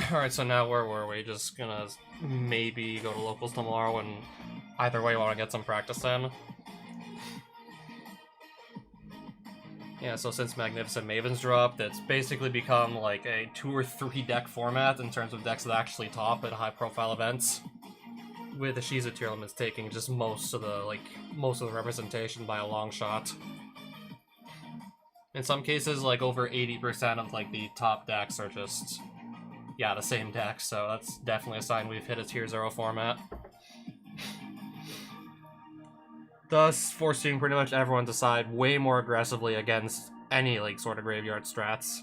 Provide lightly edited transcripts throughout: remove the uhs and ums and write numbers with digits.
Alright, so now where were we? Just gonna maybe go to locals tomorrow, and either way, want to get some practice in. Yeah, so since Magnificent Mavens dropped, it's basically become like a 2 or 3 deck format in terms of decks that actually top at high-profile events. With the Shizu tier limits taking just most of the representation by a long shot. In some cases, like over 80% of like the top decks are just, yeah, the same deck. So that's definitely a sign we've hit a tier 0 format. Thus, forcing pretty much everyone to side way more aggressively against any like sort of graveyard strats,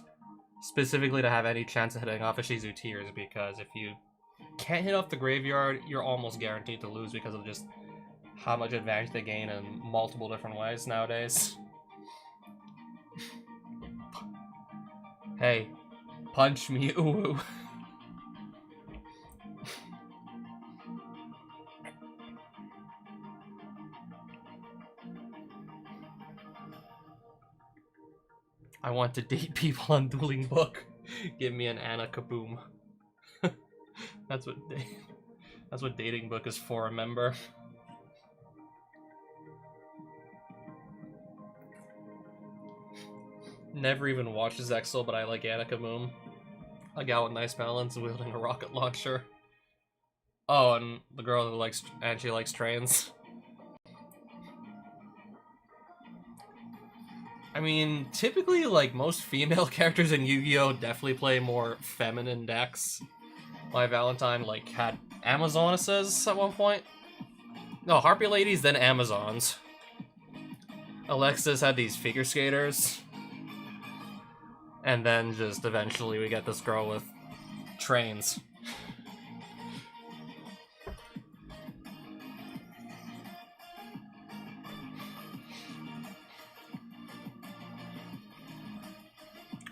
specifically to have any chance of hitting off a Shizu tiers, because if you can't hit off the graveyard, you're almost guaranteed to lose because of just how much advantage they gain in multiple different ways nowadays. Hey, punch me, ooh. I want to date people on Duelingbook. Give me an Anna Kaboom. That's what dating book is for, remember? Never even watched Zexal, but I like Anna Kaboom. A gal with nice balance wielding a rocket launcher. Oh, and the girl who likes trains. I mean, typically, like, most female characters in Yu-Gi-Oh! Definitely play more feminine decks. My Valentine, like, had Amazonesses at one point. No, Harpy Ladies, then Amazons. Alexis had these figure skaters. And then just eventually we get this girl with trains.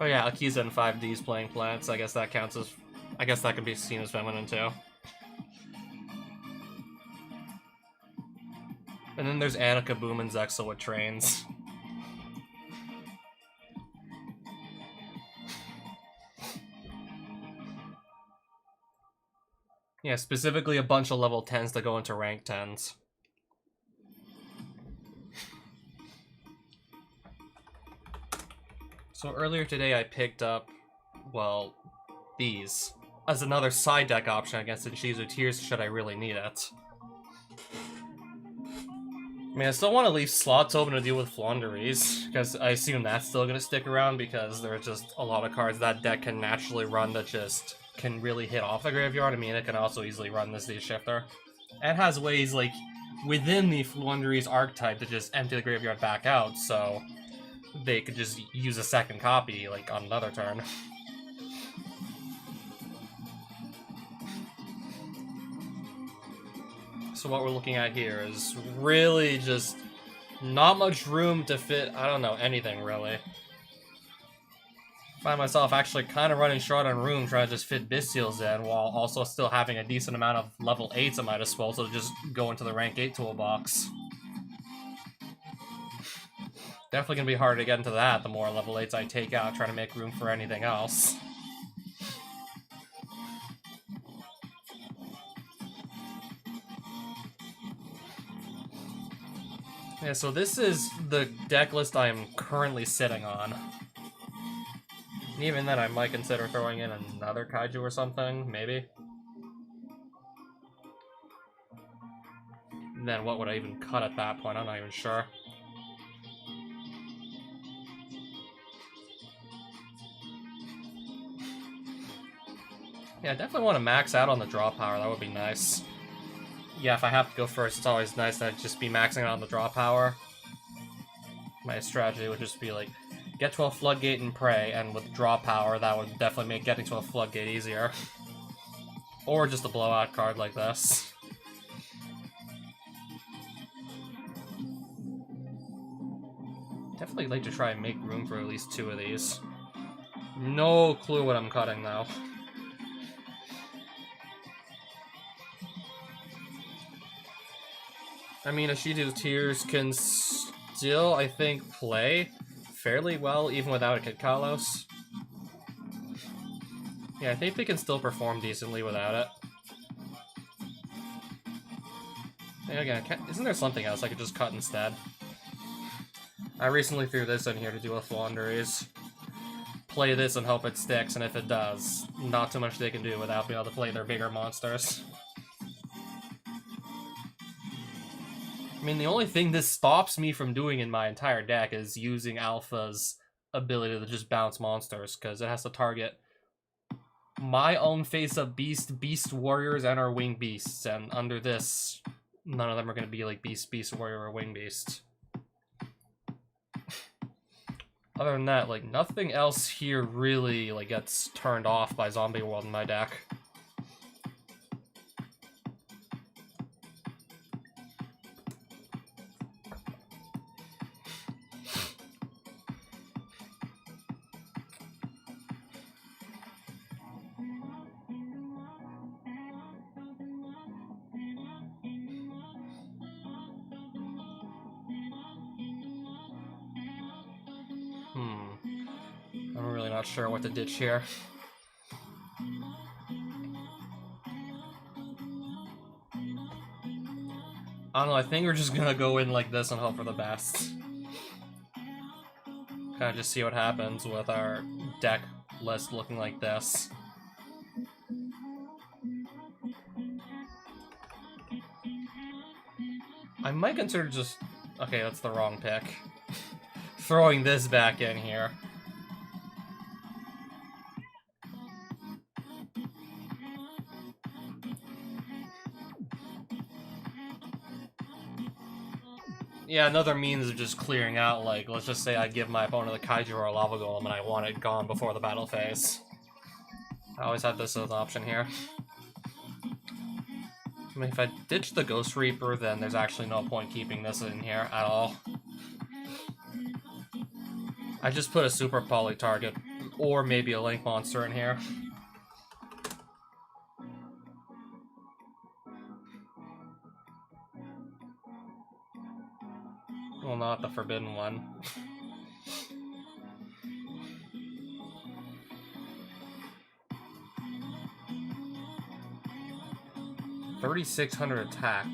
Oh yeah, Akiza in 5D's playing plants. I guess that counts as... I guess that can be seen as feminine too. And then there's Anna Kaboom and Zexal with trains. Yeah, specifically a bunch of level 10s that go into rank 10s. So earlier today I picked up, well, these as another side deck option against the Shizu tiers should I really need it. I mean, I still want to leave slots open to deal with Flaunderies, because I assume that's still going to stick around, because there are just a lot of cards that deck can naturally run that just can really hit off the graveyard. I mean, it can also easily run this Shifter. And has ways, like, within the Flaunderies archetype to just empty the graveyard back out, so they could just use a second copy, like, on another turn. So what we're looking at here is really just not much room to fit, I don't know, anything, really. Find myself actually kind of running short on room trying to just fit Bystials in, while also still having a decent amount of level 8s at my disposal to just go into the rank 8 toolbox. Definitely gonna be hard to get into that the more level 8s I take out, trying to make room for anything else. Yeah, so this is the deck list I am currently sitting on. Even then, I might consider throwing in another Kaiju or something, maybe. And then what would I even cut at that point? I'm not even sure. Yeah, I definitely want to max out on the draw power, that would be nice. Yeah, if I have to go first, it's always nice to just be maxing out on the draw power. My strategy would just be like, get to a Floodgate and pray, and with draw power, that would definitely make getting to a Floodgate easier. Or just a blowout card like this. Definitely like to try and make room for at least 2 of these. No clue what I'm cutting, though. I mean, Ashidu's Tears can still, I think, play fairly well, even without a Kid Kalos. Yeah, I think they can still perform decently without it. And again, isn't there something else I could just cut instead? I recently threw this in here to do with Flaunderies. Play this and hope it sticks, and if it does, not too much they can do without being able to play their bigger monsters. I mean, the only thing this stops me from doing in my entire deck is using Alpha's ability to just bounce monsters, because it has to target my own face-up beast, beast warriors, and our wing beasts, and under this, none of them are going to be like beast, warrior, or wing beast. Other than that, like, nothing else here really, like, gets turned off by Zombie World in my deck. I'm really not sure what to ditch here. I don't know, I think we're just gonna go in like this and hope for the best. Kind of just see what happens with our deck list looking like this. I might consider just... Okay, that's the wrong pick. Throwing this back in here. Yeah, another means of just clearing out, like, let's just say I give my opponent a Kaiju or a Lava Golem and I want it gone before the battle phase. I always have this as an option here. I mean, if I ditch the Ghost Reaper, then there's actually no point keeping this in here at all. I just put a Super Poly target, or maybe a Link monster in here. Well, not the Forbidden one. 3,600 attack.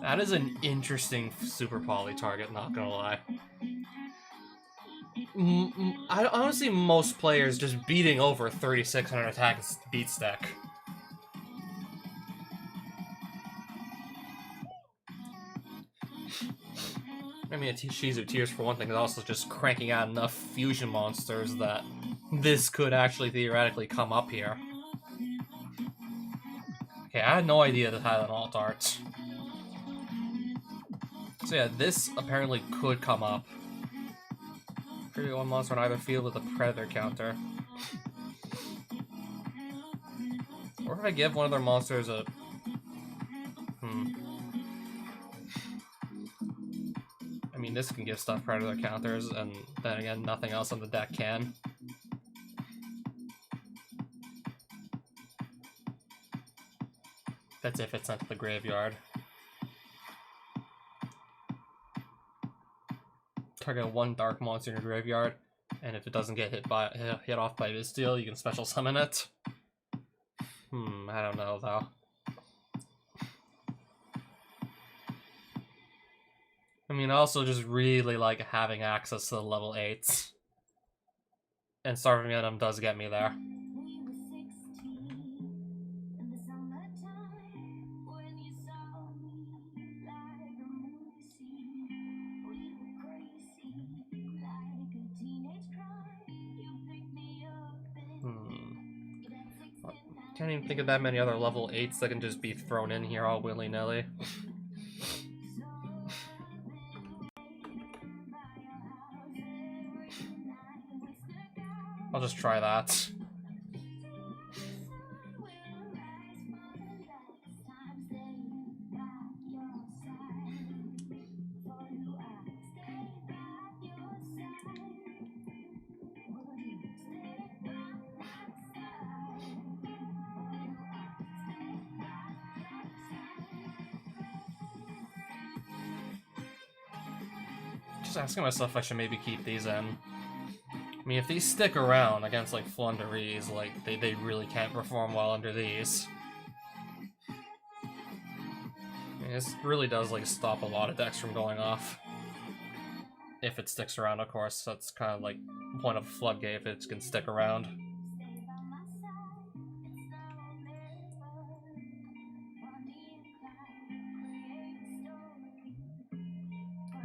That is an interesting Super Poly target, not gonna lie. Honestly, most players just beating over 3,600 attack beats deck. I mean, Shizu Tears, for one thing, is also just cranking out enough fusion monsters that this could actually theoretically come up here. Okay, I had no idea that had an alt art. So yeah, this apparently could come up. Create one monster on either field with a Predator counter. Or if I give one of their monsters a... I mean, this can give stuff Predator counters, and then again, nothing else on the deck can. That's if it's sent to the graveyard. Target one dark monster in your graveyard, and if it doesn't get hit off by Vissteel, you can special summon it. I don't know though. I mean, I also just really like having access to the level 8s. And Starving Venom does get me there. Can't even think of that many other level 8s that can just be thrown in here all willy-nilly. I'll just try that. was asking myself if I should maybe keep these in. I mean, if these stick around against, like, Flunderies, like, they really can't perform well under these. I mean, this really does, like, stop a lot of decks from going off. If it sticks around, of course. That's kind of, like, the point of a Floodgate, if it can stick around.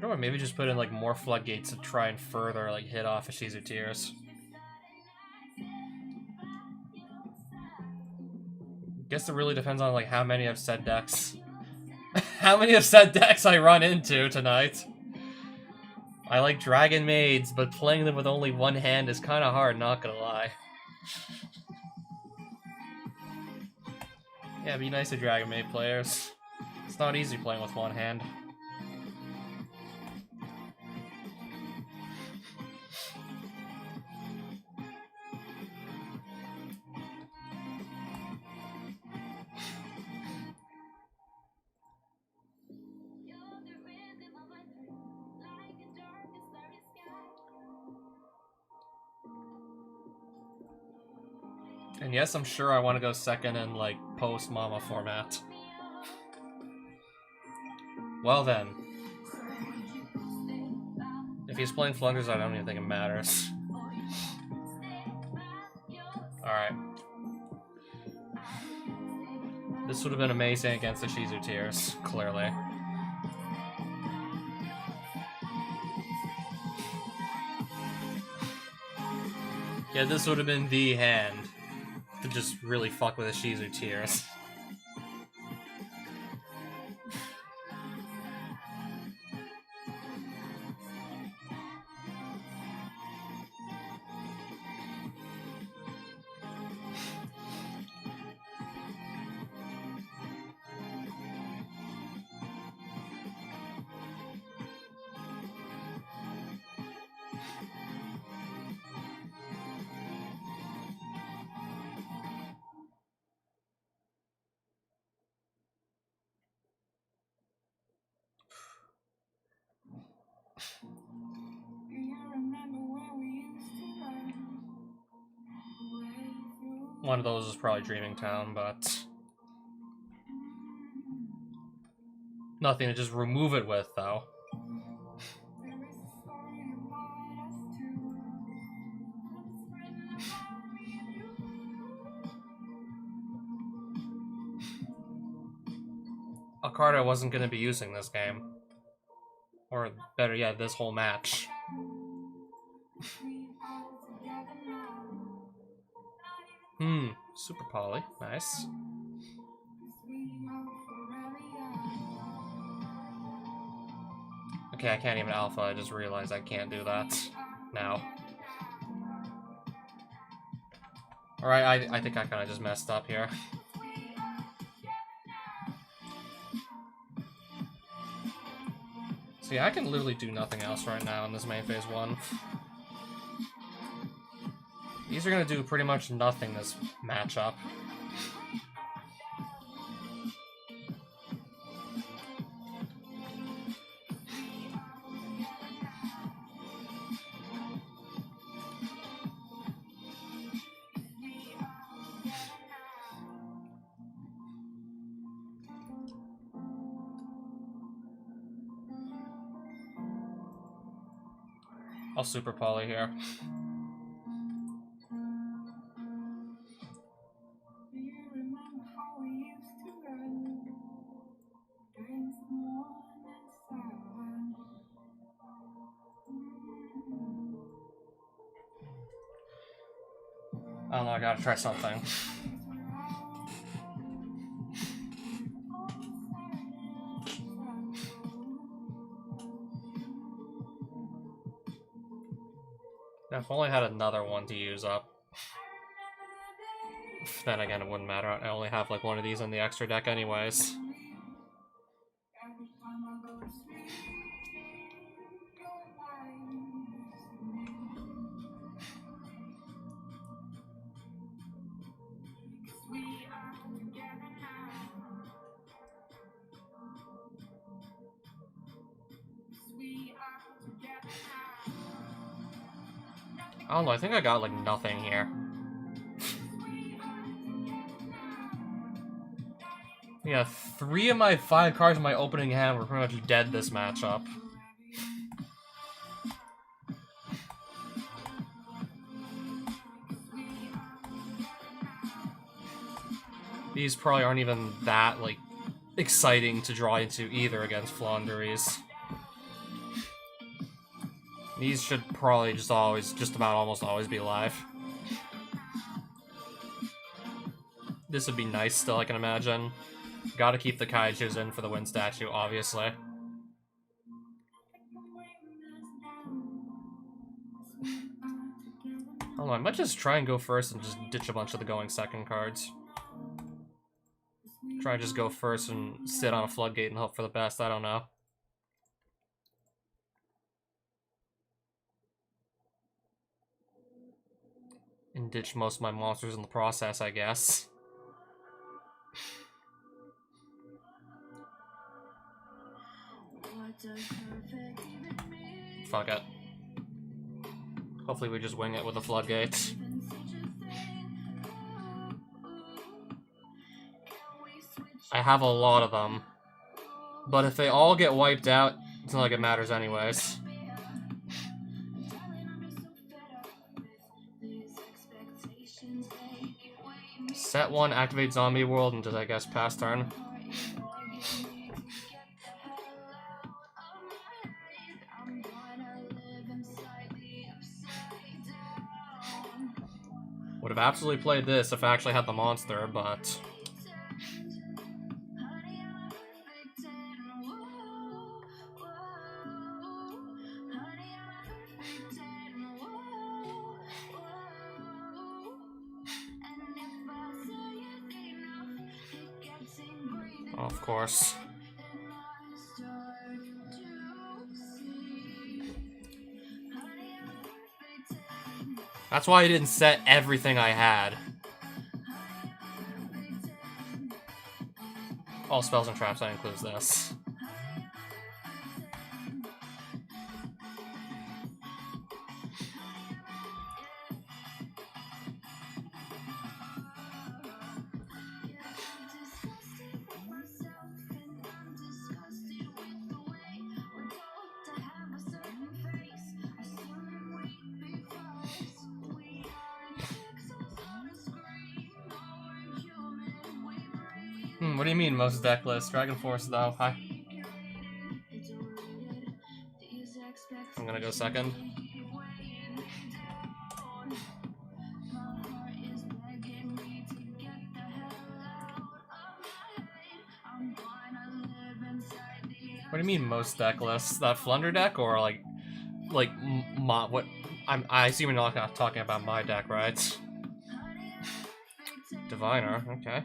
Or maybe just put in, like, more Floodgates to try and further, like, hit off Ishizu Tears. Guess it really depends on, like, how many of said decks. How many of said decks I run into tonight. I like Dragon Maids, but playing them with only one hand is kind of hard, not gonna lie. Yeah, be nice to Dragon Maid players. It's not easy playing with one hand. And yes, I'm sure I want to go second in, like, post-Mama format. Well then. If he's playing Flunders, I don't even think it matters. Alright. This would have been amazing against the Ishizu Tears, clearly. Yeah, this would have been the hand to just really fuck with the Ishizu Tears. One of those is probably Dreaming Town, but nothing to just remove it with, though. A card I wasn't going to be using this game. Or better yet, this whole match. Super Poly. Nice. Okay, I can't even Alpha, I just realized I can't do that now. Alright, I think I kind of just messed up here. See, I can literally do nothing else right now in this main phase 1. These are going to do pretty much nothing this matchup. I'll Super Poly here. I don't know, I gotta try something. I've only had another one to use up. Then again, it wouldn't matter. I only have like one of these in the extra deck anyways. I don't know, I think I got, like, nothing here. Yeah, 3 of my 5 cards in my opening hand were pretty much dead this matchup. These probably aren't even that, like, exciting to draw into either against Flanders. These should probably just almost always be live. This would be nice still, I can imagine. Gotta keep the Kaijus in for the win statue, obviously. I don't know, I might just try and go first and just ditch a bunch of the going second cards. Try and just go first and sit on a floodgate and hope for the best, I don't know. And ditch most of my monsters in the process, I guess. Fuck it. Hopefully we just wing it with a floodgate. I have a lot of them. But if they all get wiped out, it's not like it matters anyways. Set 1, activate Zombie World, and just, I guess, pass turn. Would have absolutely played this if I actually had the monster, but... of course. That's why I didn't set everything I had. All spells and traps, that includes this. What do you mean, most deckless? Dragon Force, though. Hi. I'm gonna go second. What do you mean, most deckless? That Flunder deck, or like what? I assume you're not talking about my deck, right? Diviner, okay.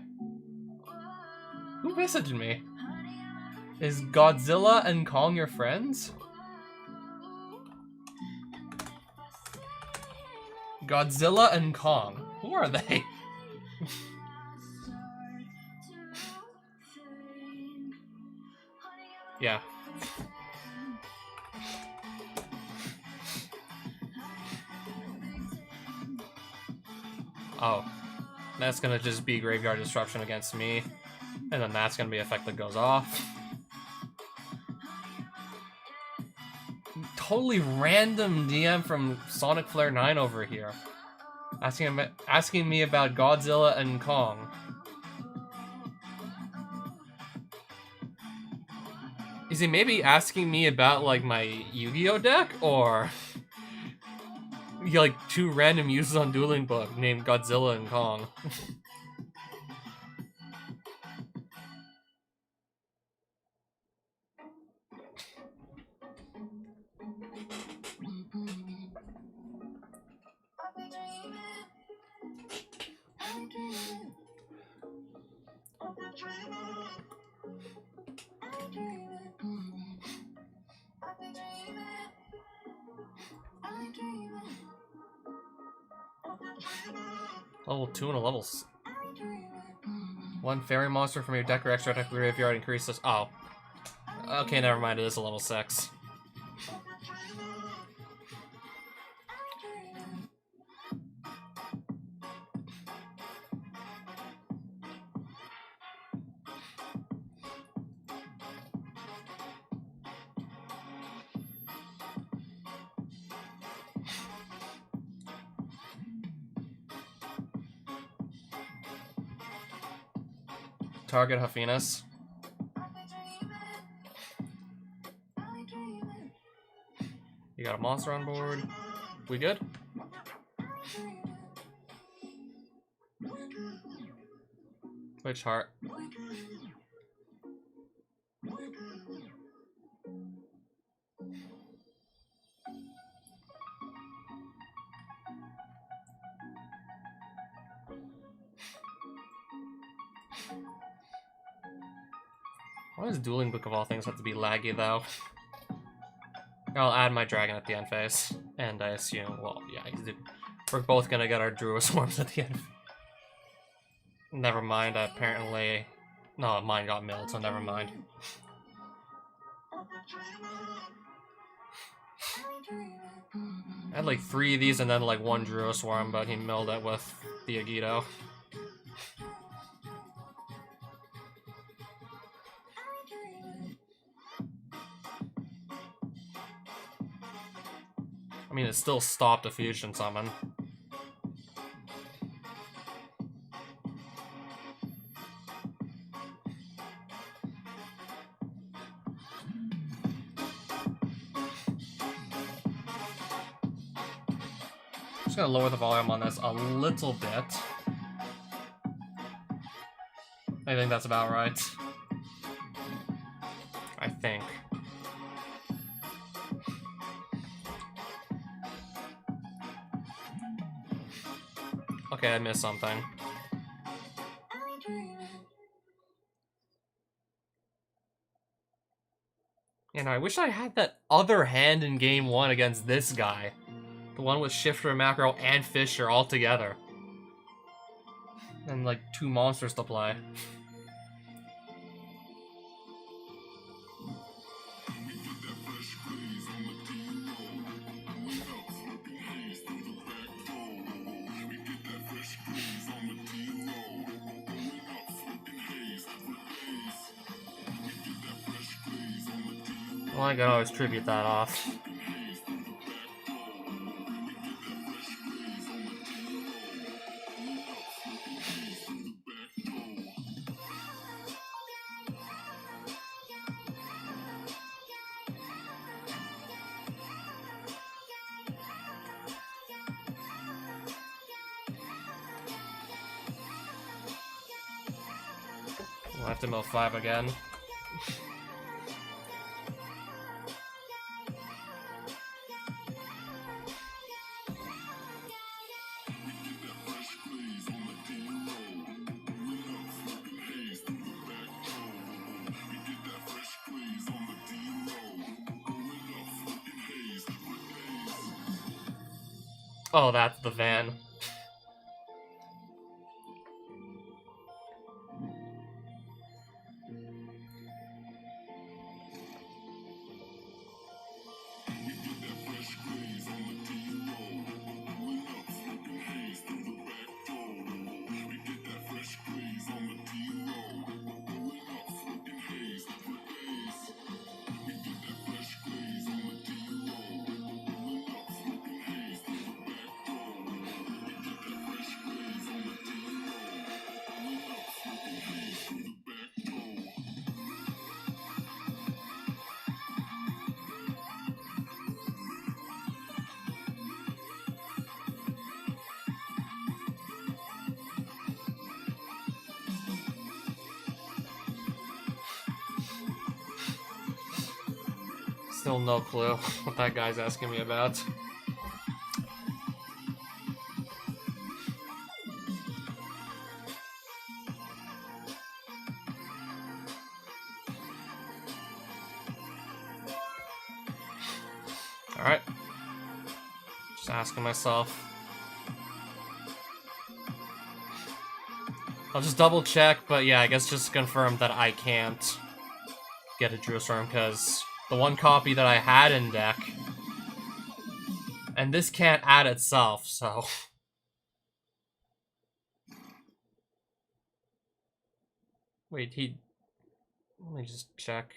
Who messaged me? Is Godzilla and Kong your friends? Godzilla and Kong. Who are they? Yeah. Oh. That's gonna just be Graveyard Disruption against me. And then that's gonna be effect that goes off. Totally random DM from Sonic Flare 9 over here. Asking me about Godzilla and Kong. Is he maybe asking me about, like, my Yu-Gi-Oh deck? Or... like, 2 random users on Duelingbook named Godzilla and Kong. Level 2 and a level 1 fairy monster from your deck or extra deck graveyard increases. Oh. Okay, never mind, it is a level 6. target Huffinus. You got a monster on board. We good? Which heart? Why does Duelingbook of all things have to be laggy though? I'll add my dragon at the end phase, and I assume, well, yeah, we're both gonna get our Druid Swarms at the end. Never mind, apparently... No, mine got milled, so never mind. I had like 3 of these and then like 1 Druid Swarm, but he milled it with the Agito. I mean, it still stopped a fusion summon. Just gonna lower the volume on this a little bit. I think that's about right. I think. Okay, I missed something. And I wish I had that other hand in game 1 against this guy. The one with Shifter, Macro, and Fisher all together. And like 2 monsters to play. Well, I can always tribute that off. We'll have to mill 5 again. Oh, that's the van. Still no clue what that guy's asking me about. Alright. Just asking myself. I'll just double check, but yeah, I guess just confirm that I can't get a Druid Storm, because the one copy that I had in deck, and this can't add itself, so... Wait, let me just check.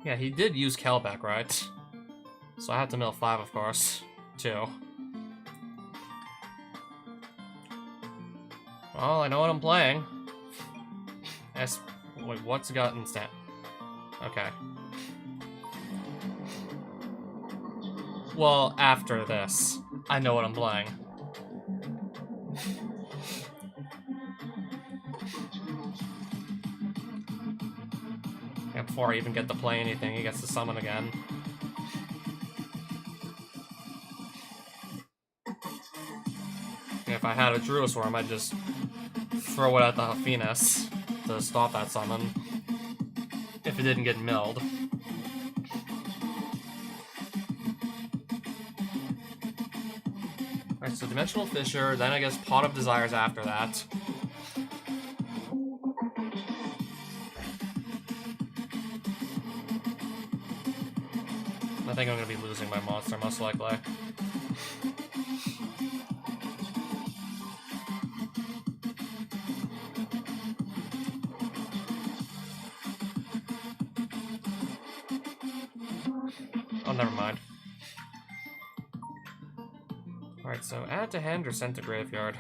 Yeah, he did use Kelbeck, right? So I have to mill 5, of course. 2. Well, I know what I'm playing. Wait, what's got instant? Okay. Well, after this, I know what I'm playing. Yeah, before I even get to play anything, he gets to summon again. If I had a Druisworm, I'd just throw it at the Haffinas to stop that summon. If it didn't get milled. Alright, so Dimensional Fissure, then I guess Pot of Desires after that. I think I'm gonna be losing my monster, most likely. Oh, never mind. Alright, so add to hand or send to graveyard?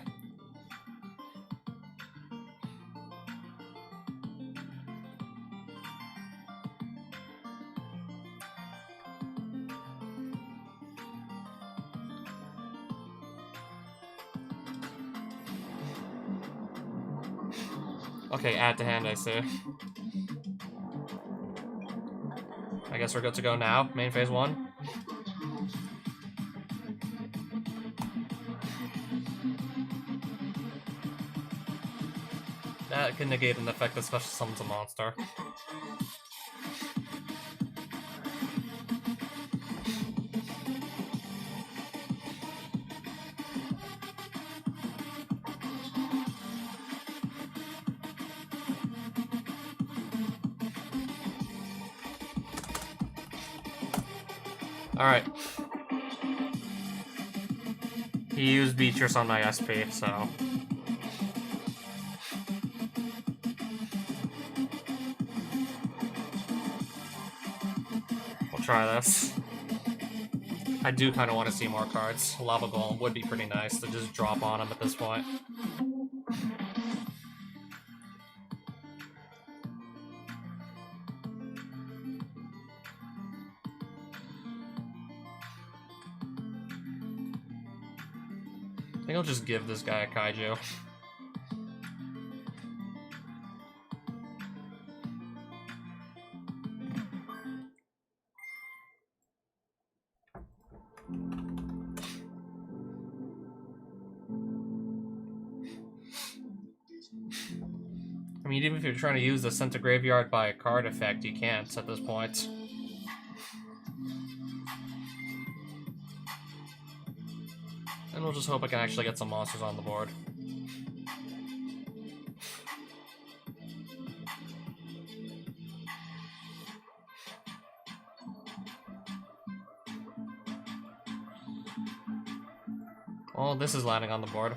Okay, add to hand, I see. I guess we're good to go now, main phase 1. That can negate an effect that special summons a monster. Alright. He used Beatrice on my SP, so... we'll try this. I do kind of want to see more cards. Lava Golem would be pretty nice to just drop on him at this point. I think I'll just give this guy a Kaiju. I mean, even if you're trying to use the sent to graveyard by a card effect, you can't at this point. And we'll just hope I can actually get some monsters on the board. Well, this is landing on the board.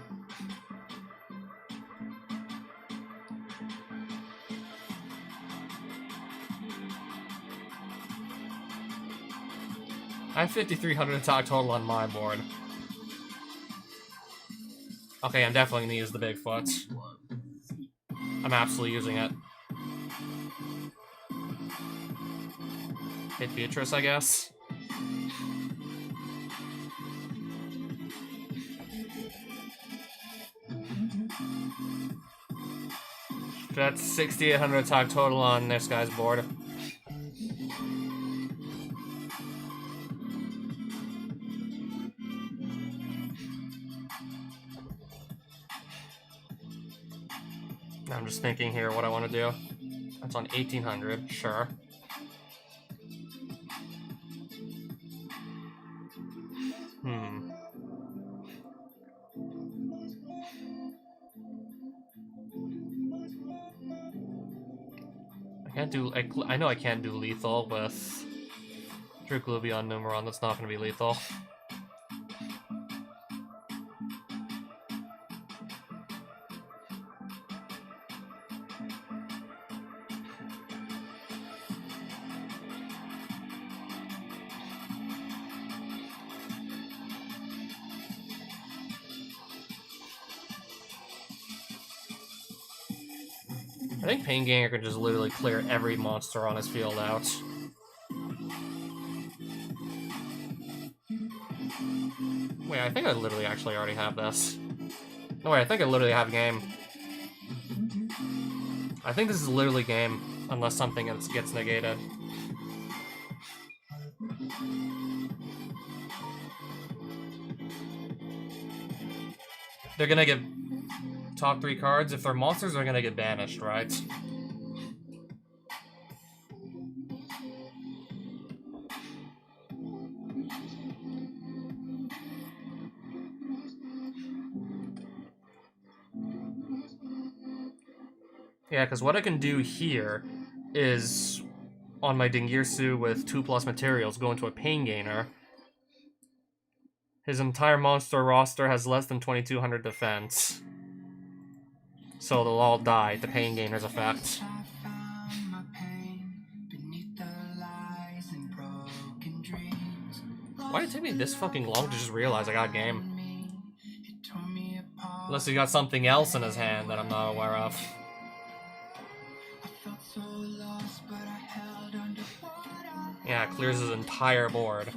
I have 5,300 attack total on my board. Okay, I'm definitely gonna use the Bigfoot. I'm absolutely using it. Hit Beatrice, I guess. That's 6,800 attack total on this guy's board. I'm just thinking here what I want to do. That's on 1,800, sure. I can't do... I know I can't do lethal with Dracolubion Numeron. That's not going to be lethal. think Pain Ganger can just literally clear every monster on his field out. Wait, I think I literally actually already have this. No, wait, I think I literally have game. I think this is literally game, unless something else gets negated. They're gonna get top 3 cards. If they're monsters, they're gonna get banished, right? Yeah, because what I can do here is, on my Dingirsu with 2+ materials, go into a Pain Gainer. His entire monster roster has less than 2200 defense. So they'll all die, the Pain Gainer's effect. Why did it take me this fucking long to just realize I got game? Unless he got something else in his hand that I'm not aware of. Yeah, it clears his entire board.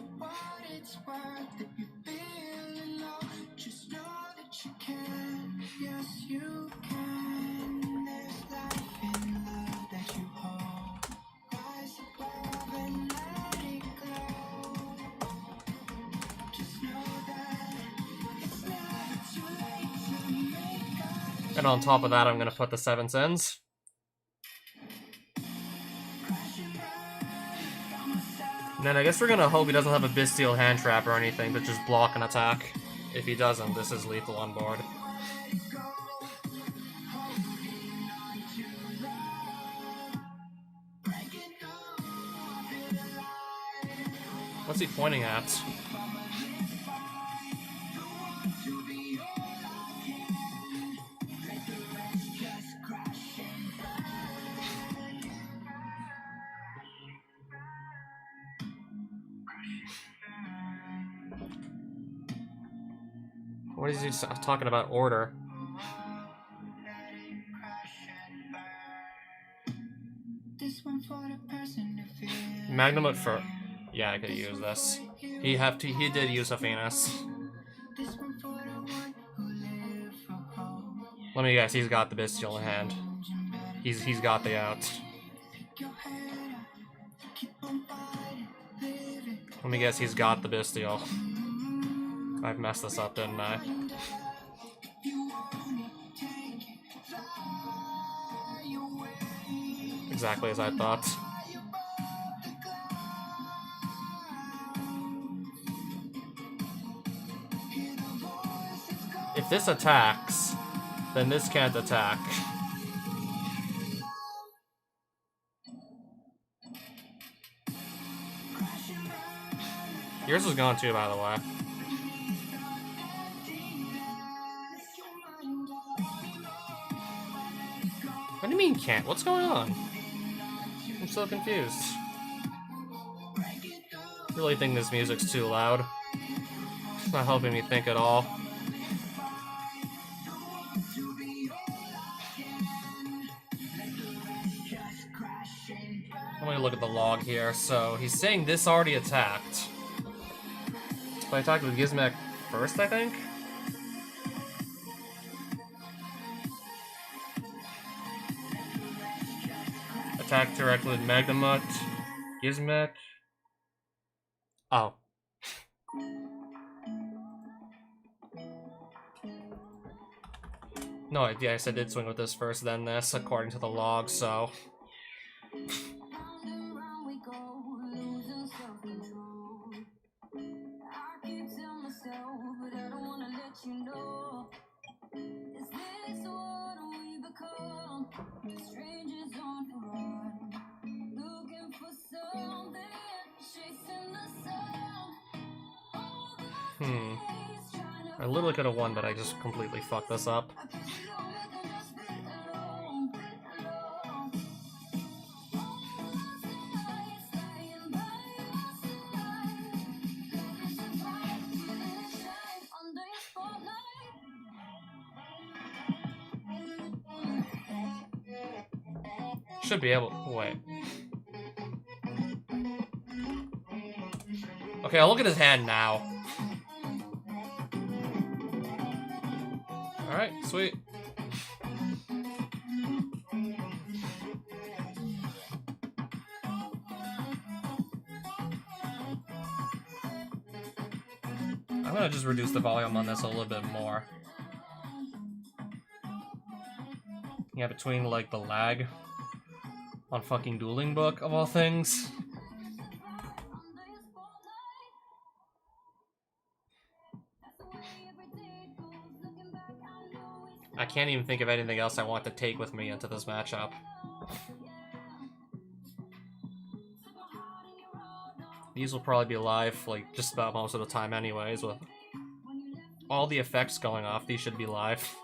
And on top of that, I'm gonna put the 7 Sins. And then I guess we're gonna hope he doesn't have a Bestial Hand Trap or anything, but just block an attack. If he doesn't, this is lethal on board. What's he pointing at? What is he talking about? Order. Magnum for... Yeah, I could use this. He did use a Venus. Let me guess, he's got the Bestial in hand. He's got the out. Let me guess, he's got the Bestial. I've messed this up, didn't I? Exactly as I thought. If this attacks, then this can't attack. Yours was gone too, by the way. What do you mean can't? What's going on? I'm so confused. I really think this music's too loud. It's not helping me think at all. Let me look at the log here. So he's saying this already attacked. So I attacked with Gizmek first, I think? Attack directly with Magnemut, Gizmek. Oh. No, yeah, I said did swing with this first, then this, according to the log, so... I literally could have won, but I just completely fucked this up. should be able... Wait. Okay, I'll look at his hand now. Alright, sweet. I'm gonna just reduce the volume on this a little bit more. Yeah, between, like, the lag on fucking Duelingbook, of all things. I can't even think of anything else I want to take with me into this matchup. These will probably be live, like, just about most of the time anyways, with all the effects going off, these should be live.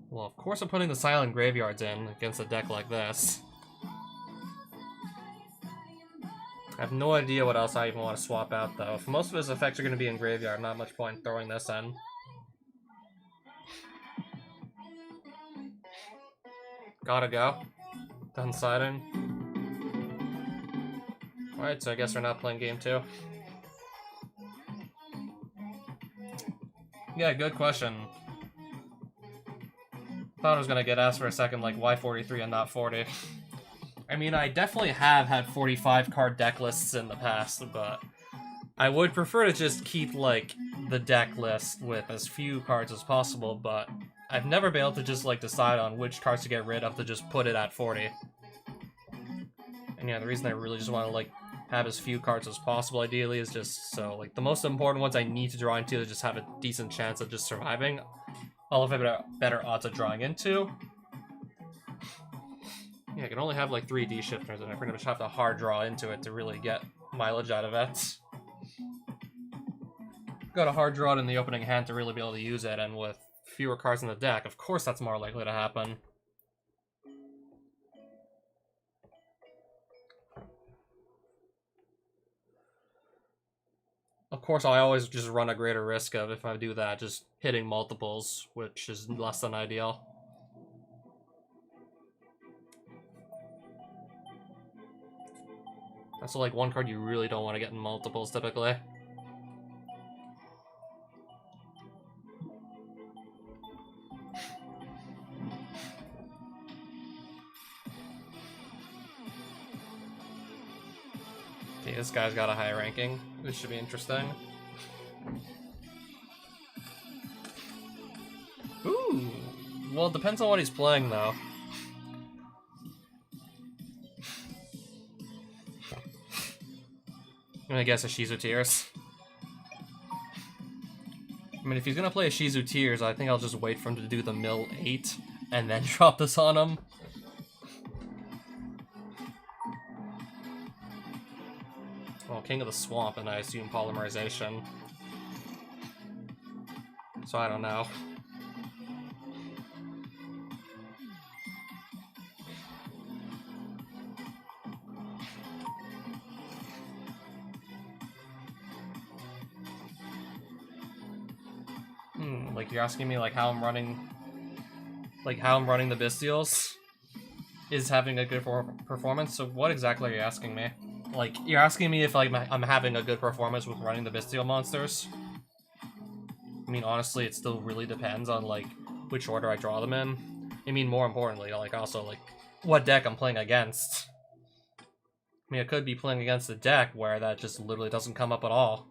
Well, of course I'm putting the Silent Graveyards in against a deck like this. I have no idea what else I even want to swap out, though. If most of his effects are going to be in Graveyard, not much point in throwing this in. Gotta go. Done siding. Alright, so I guess we're not playing game 2. Yeah, good question. Thought I was gonna get asked for a second, like, why 43 and not 40? I mean, I definitely have had 45 card deck lists in the past, but I would prefer to just keep, like, the deck list with as few cards as possible, but I've never been able to just, like, decide on which cards to get rid of to just put it at 40. And yeah, the reason I really just want to, like, have as few cards as possible, ideally, is just so, like, the most important ones I need to draw into to just have a decent chance of just surviving. I'll have a better odds of drawing into. Yeah, I can only have, like, 3 D-shifters, and I pretty much have to hard draw into it to really get mileage out of it. Got a hard draw it in the opening hand to really be able to use it, and with fewer cards in the deck, of course that's more likely to happen. Of course, I always just run a greater risk of, if I do that, just hitting multiples, which is less than ideal. That's like one card you really don't want to get in multiples, typically. Okay, this guy's got a high ranking. This should be interesting. Ooh! Well, it depends on what he's playing, though. I'm gonna guess a Shizu Tears. I mean, if he's gonna play a Shizu Tears, I think I'll just wait for him to do the mill 8 and then drop this on him. Well, King of the Swamp, and I assume Polymerization. So I don't know. Like, you're asking me, like, how I'm running the Bestials is having a good performance, so what exactly are you asking me? Like, you're asking me if, like, I'm having a good performance with running the Bestial monsters? I mean, honestly, it still really depends on, like, which order I draw them in. I mean, more importantly, like, also, like, what deck I'm playing against. I mean, I could be playing against a deck where that just literally doesn't come up at all.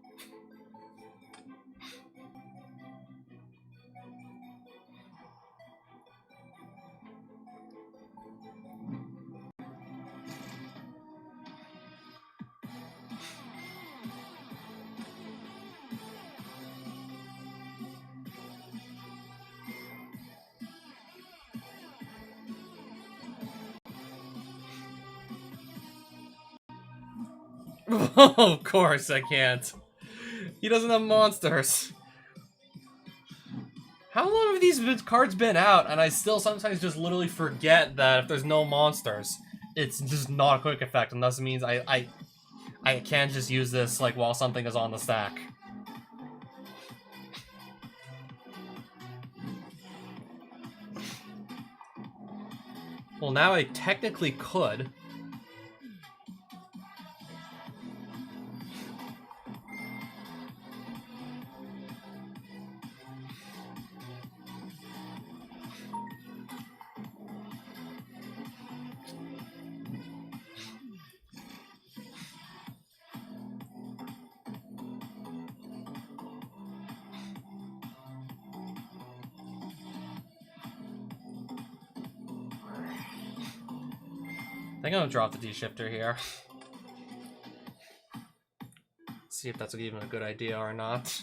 Of course I can't. He doesn't have monsters. How long have these cards been out, and I still sometimes just literally forget that if there's no monsters, it's just not a quick effect, and thus means I can't just use this, like, while something is on the stack. Well, now I technically could. I think I'm gonna drop the D-shifter here. See if that's even a good idea or not.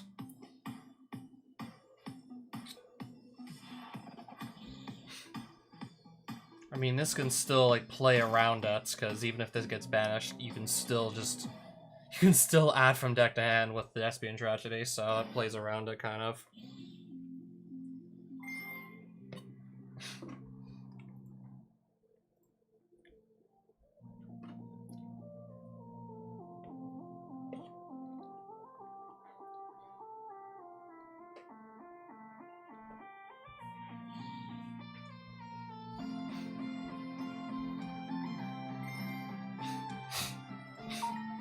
I mean, this can still like play around it, because even if this gets banished, you can still add from deck to hand with the Espion Tragedy, so it plays around it kind of.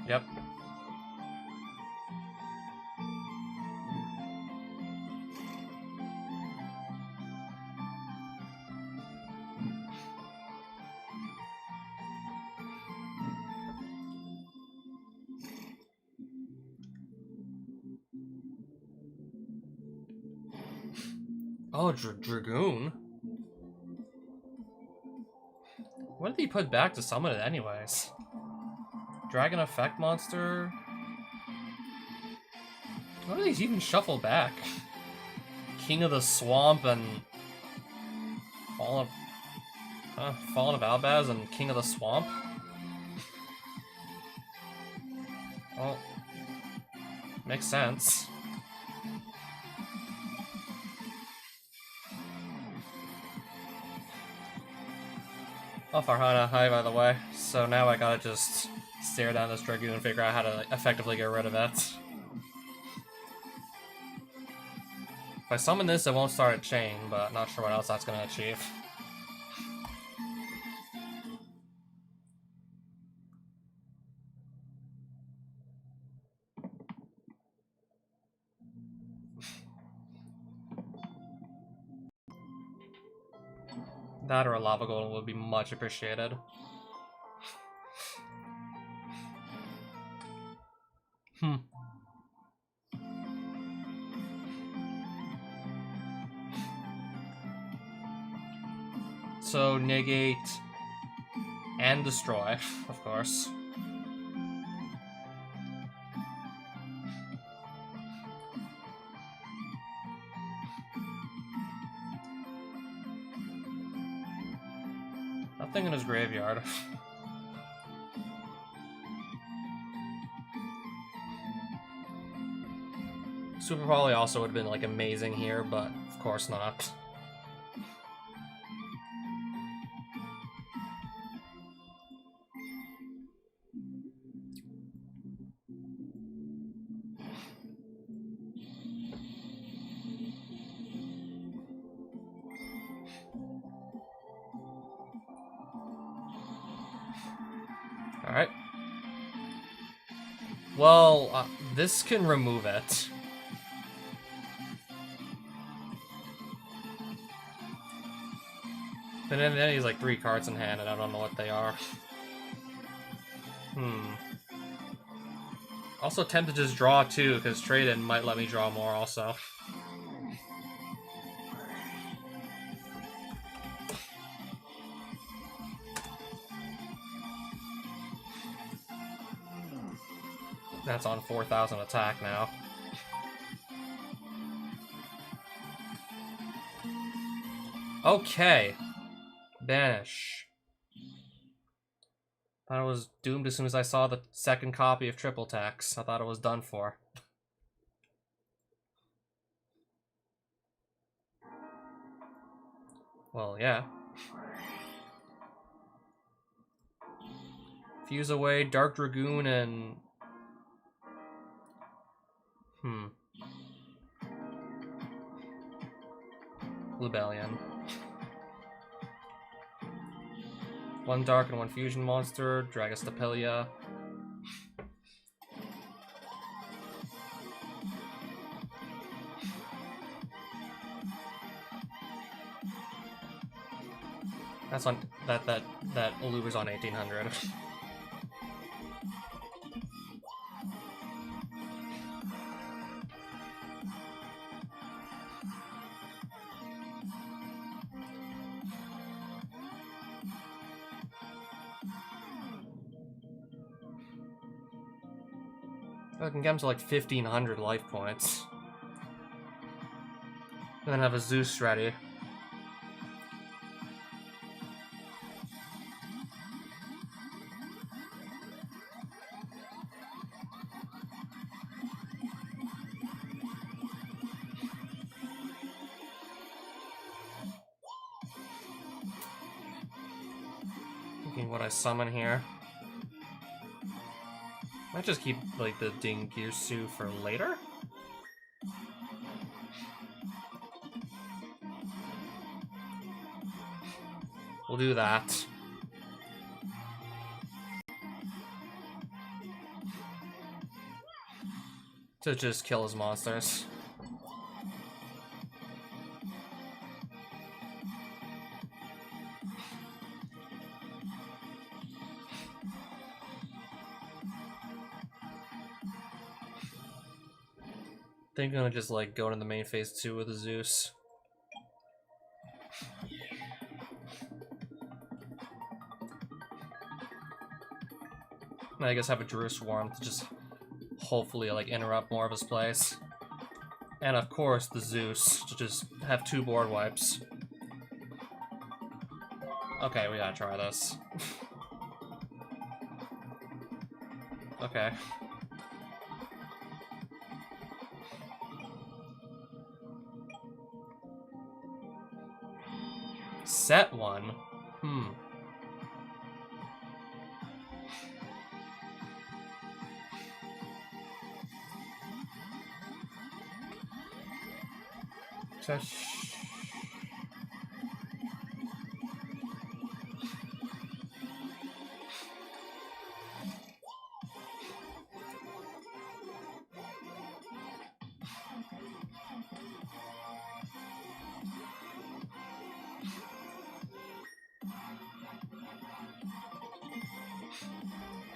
Yep. Oh, Dragoon? What did he put back to summon it anyways? Dragon Effect Monster? What did he even shuffle back? King of the Swamp and Fallen of Albaz and King of the Swamp? Well, makes sense. Oh, Farhana, hi by the way. So now I gotta just stare down this Dragoon and figure out how to effectively get rid of it. If I summon this, it won't start a chain, but not sure what else that's gonna achieve. That or a Lava Golem would be much appreciated. So negate and destroy, of course. Nothing in his graveyard. Super Poly also would have been like amazing here, but of course not. Alright. Well, this can remove it. But then he's like 3 cards in hand and I don't know what they are. Also tempted to just draw 2, because trade-in might let me draw more also. That's on 4,000 attack now. Okay. Banish. Thought it was doomed as soon as I saw the second copy of Triple Tax. I thought it was done for. Well, yeah. Fuse away Dark Dragoon and... Lubellion. One dark and one fusion monster. Dragostapelia. That's on that Aluber's on 1800. I can get him to like 1500 life points. And then have a Zeus ready. Thinking what I summon here. Might just keep like the Dingirsu for later. We'll do that. To just kill his monsters. I think I'm gonna just like go into the main phase 2 with the Zeus. And I guess have a Drew Swarm to just hopefully like interrupt more of his plays. And of course the Zeus to just have 2 board wipes. Okay, we gotta try this. Okay. Set 1?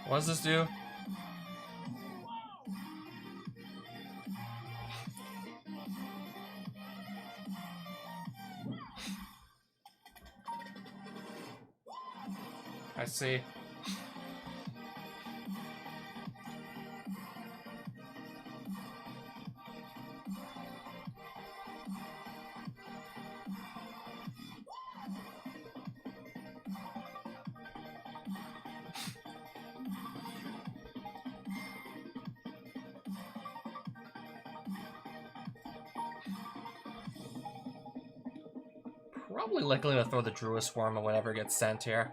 What does this do? I see. Probably likely to throw the Druid Swarm or whatever gets sent here.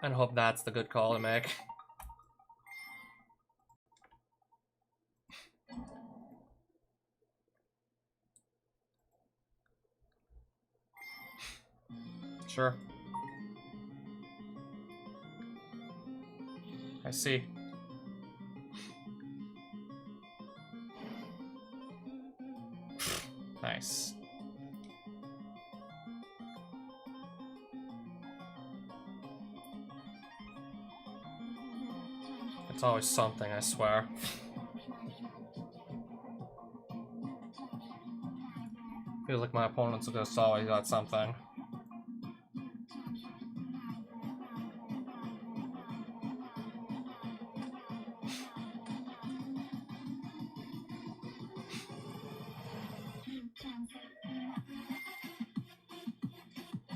And hope that's the good call to make. Sure. I see. Nice. It's always something, I swear. Feels like my opponents have just always got something.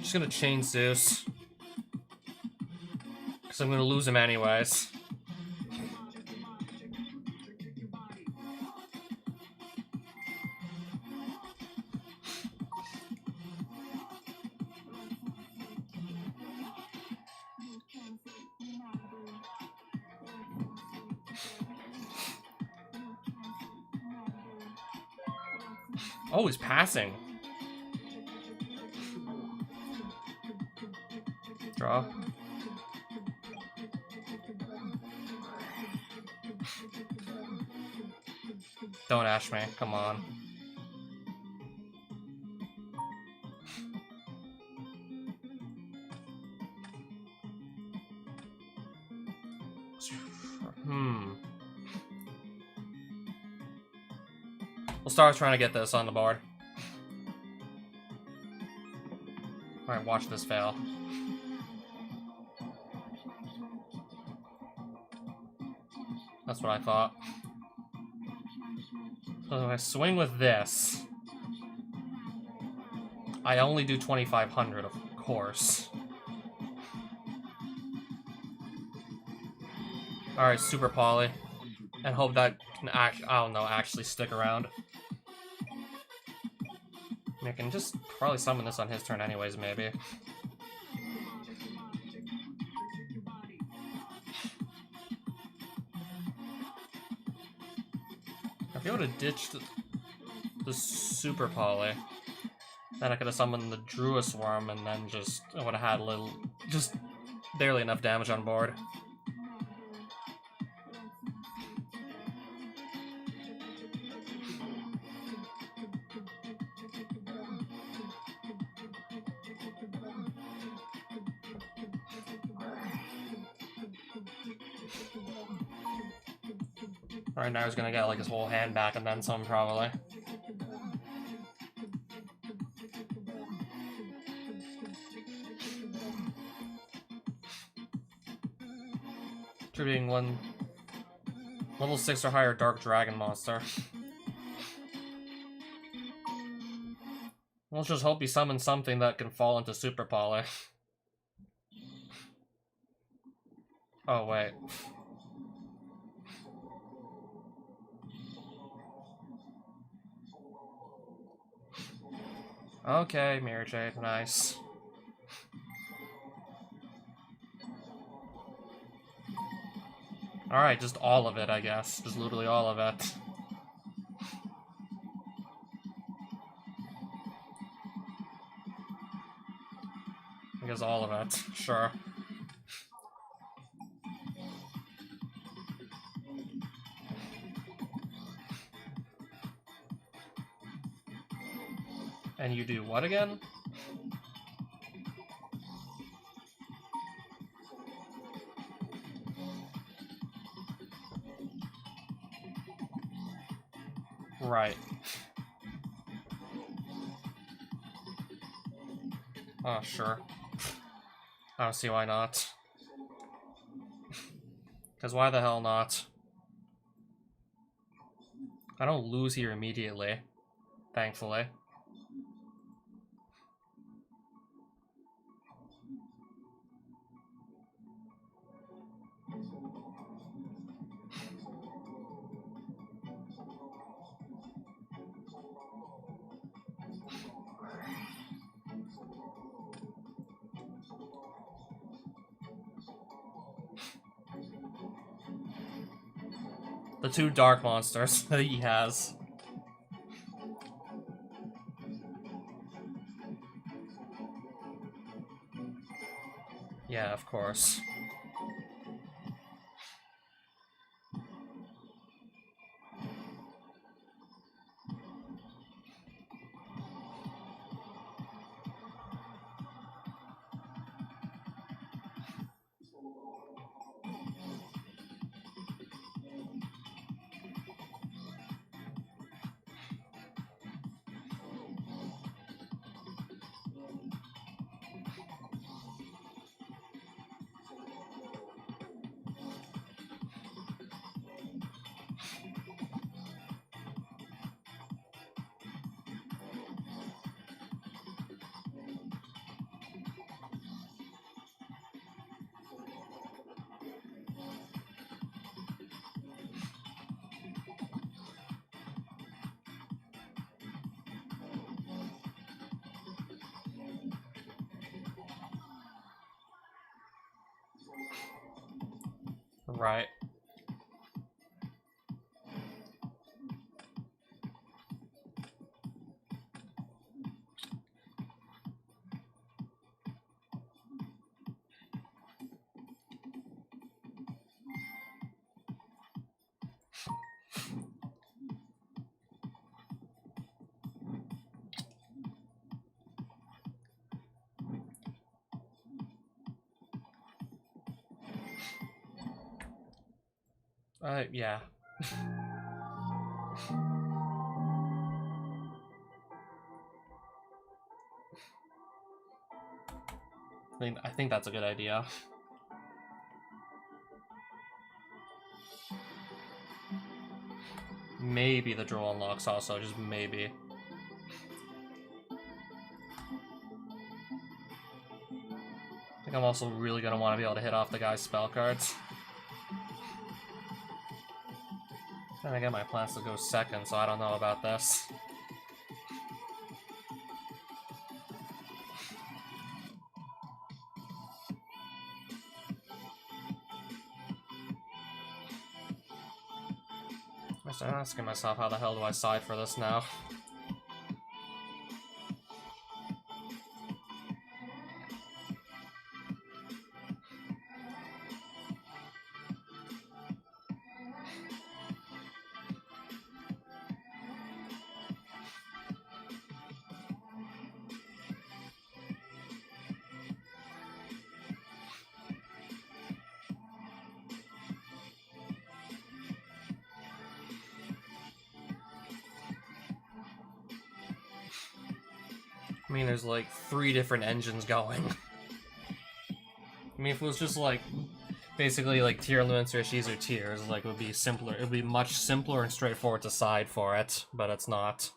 Just gonna chain Zeus. Because I'm gonna lose him anyways. Oh, he's passing. Draw. Don't ash me, come on. We'll start trying to get this on the board. Alright, watch this fail. That's what I thought. So if I swing with this, I only do 2,500, of course. Alright, Super Poly. And hope that can I don't know, actually stick around. I can just probably summon this on his turn anyways, maybe. If he would have ditched the Super Poly, then I could have summoned the Druid Swarm and then just would have had a little, just barely enough damage on board. Right now he's gonna get like his whole hand back and then some, probably. Being one level 6 or higher Dark Dragon monster. Let's just hope he summons something that can fall into Super Poly. Oh, wait. Okay, Mirror Jade, nice. Alright, just all of it, I guess. Just literally all of it. I guess all of it, sure. And you do what again? Right. Oh, sure. I don't see why not. Because why the hell not? I don't lose here immediately, thankfully. The two dark monsters that he has. Yeah, of course. Right. Yeah. I think that's a good idea. Maybe the draw unlocks also, just maybe. I think I'm also really gonna want to be able to hit off the guy's spell cards. Then I get my plans to go second, so I don't know about this. I'm asking myself, how the hell do I side for this now? I mean, there's like 3 different engines going. I mean, if it was just like basically like tier limits or issues or tiers, like it would be simpler. It would be much simpler and straightforward to side for it, but it's not.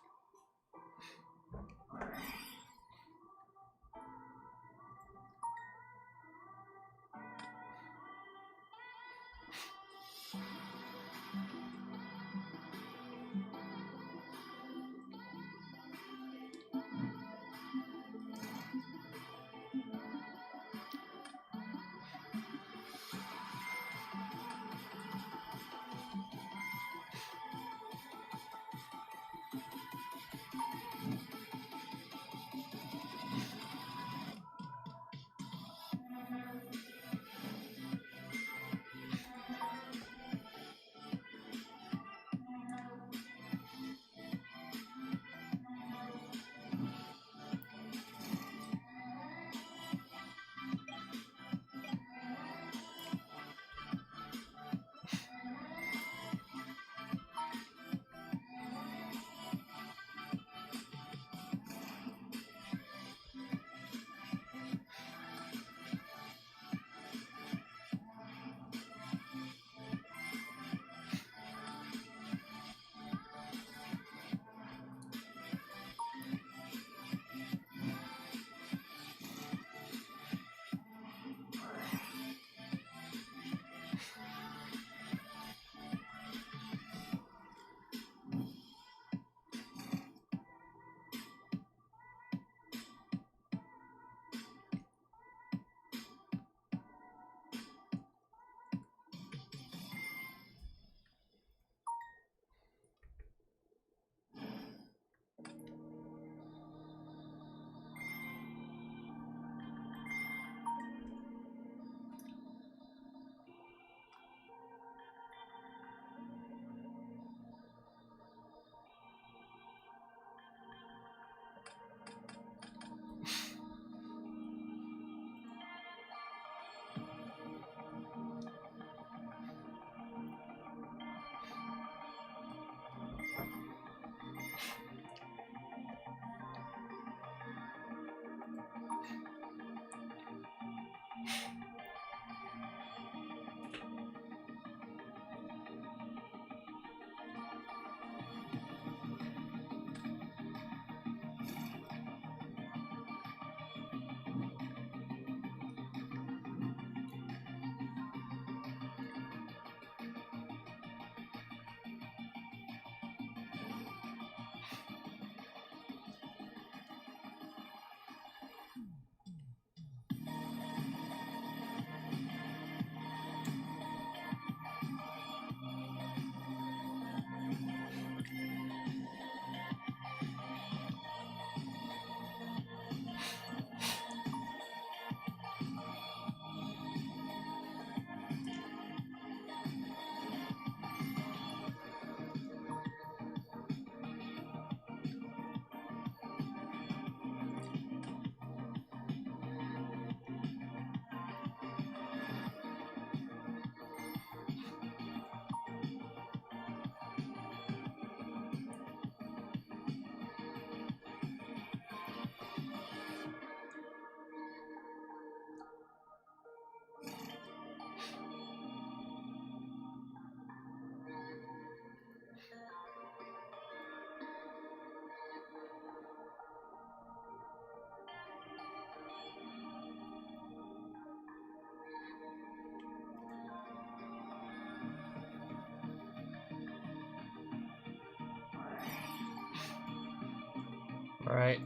Alright.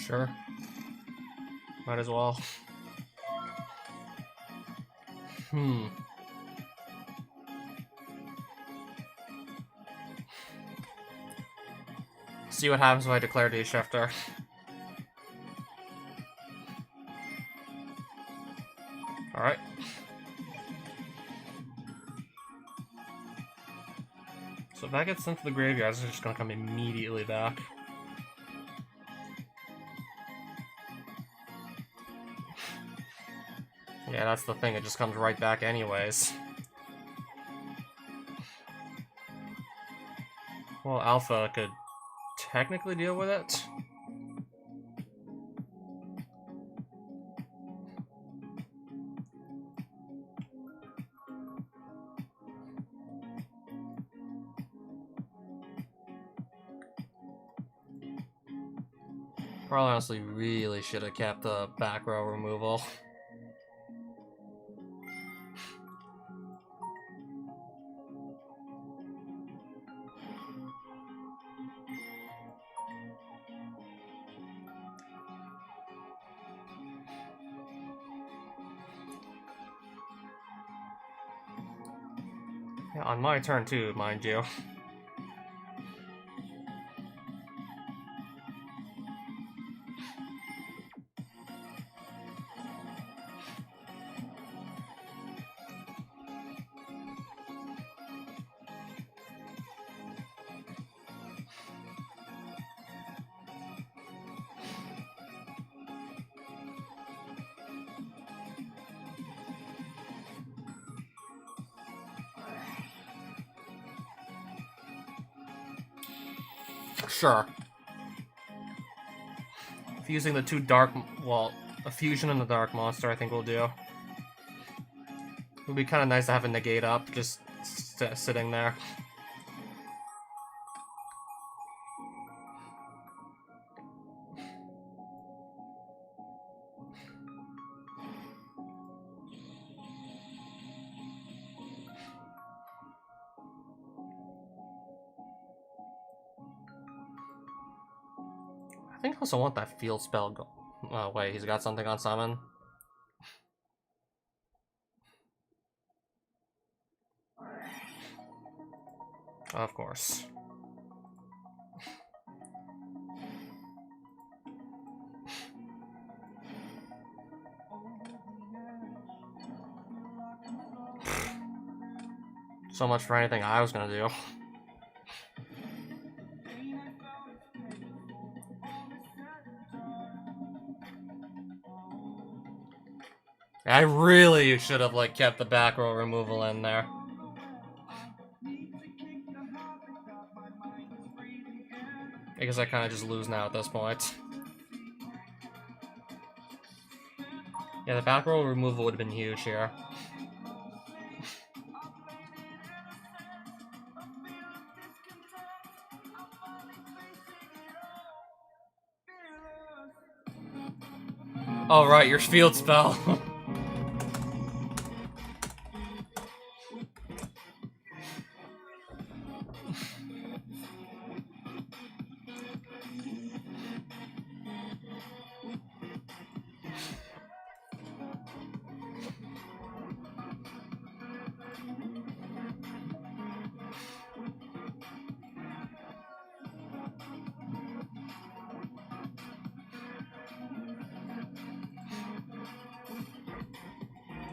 Sure. Might as well. See what happens when I declare D-Shifter. Alright. So if that gets sent to the graveyard, it's just gonna come immediately back. Yeah, that's the thing, it just comes right back anyways. Well, Alpha could technically deal with it. Probably honestly really should have kept the back row removal. Yeah, on my turn too, mind you. Sure. Fusing the two dark, well, a fusion and the dark monster I think will do. It would be kind of nice to have a negate up, just sitting there. I think I also want that field spell go. Oh, wait, he's got something on summon. Of course. So much for anything I was gonna do. I really should have, like, kept the back row removal in there. guess I kind of just lose now at this point. Yeah, the back row removal would have been huge here. Oh, right, your field spell.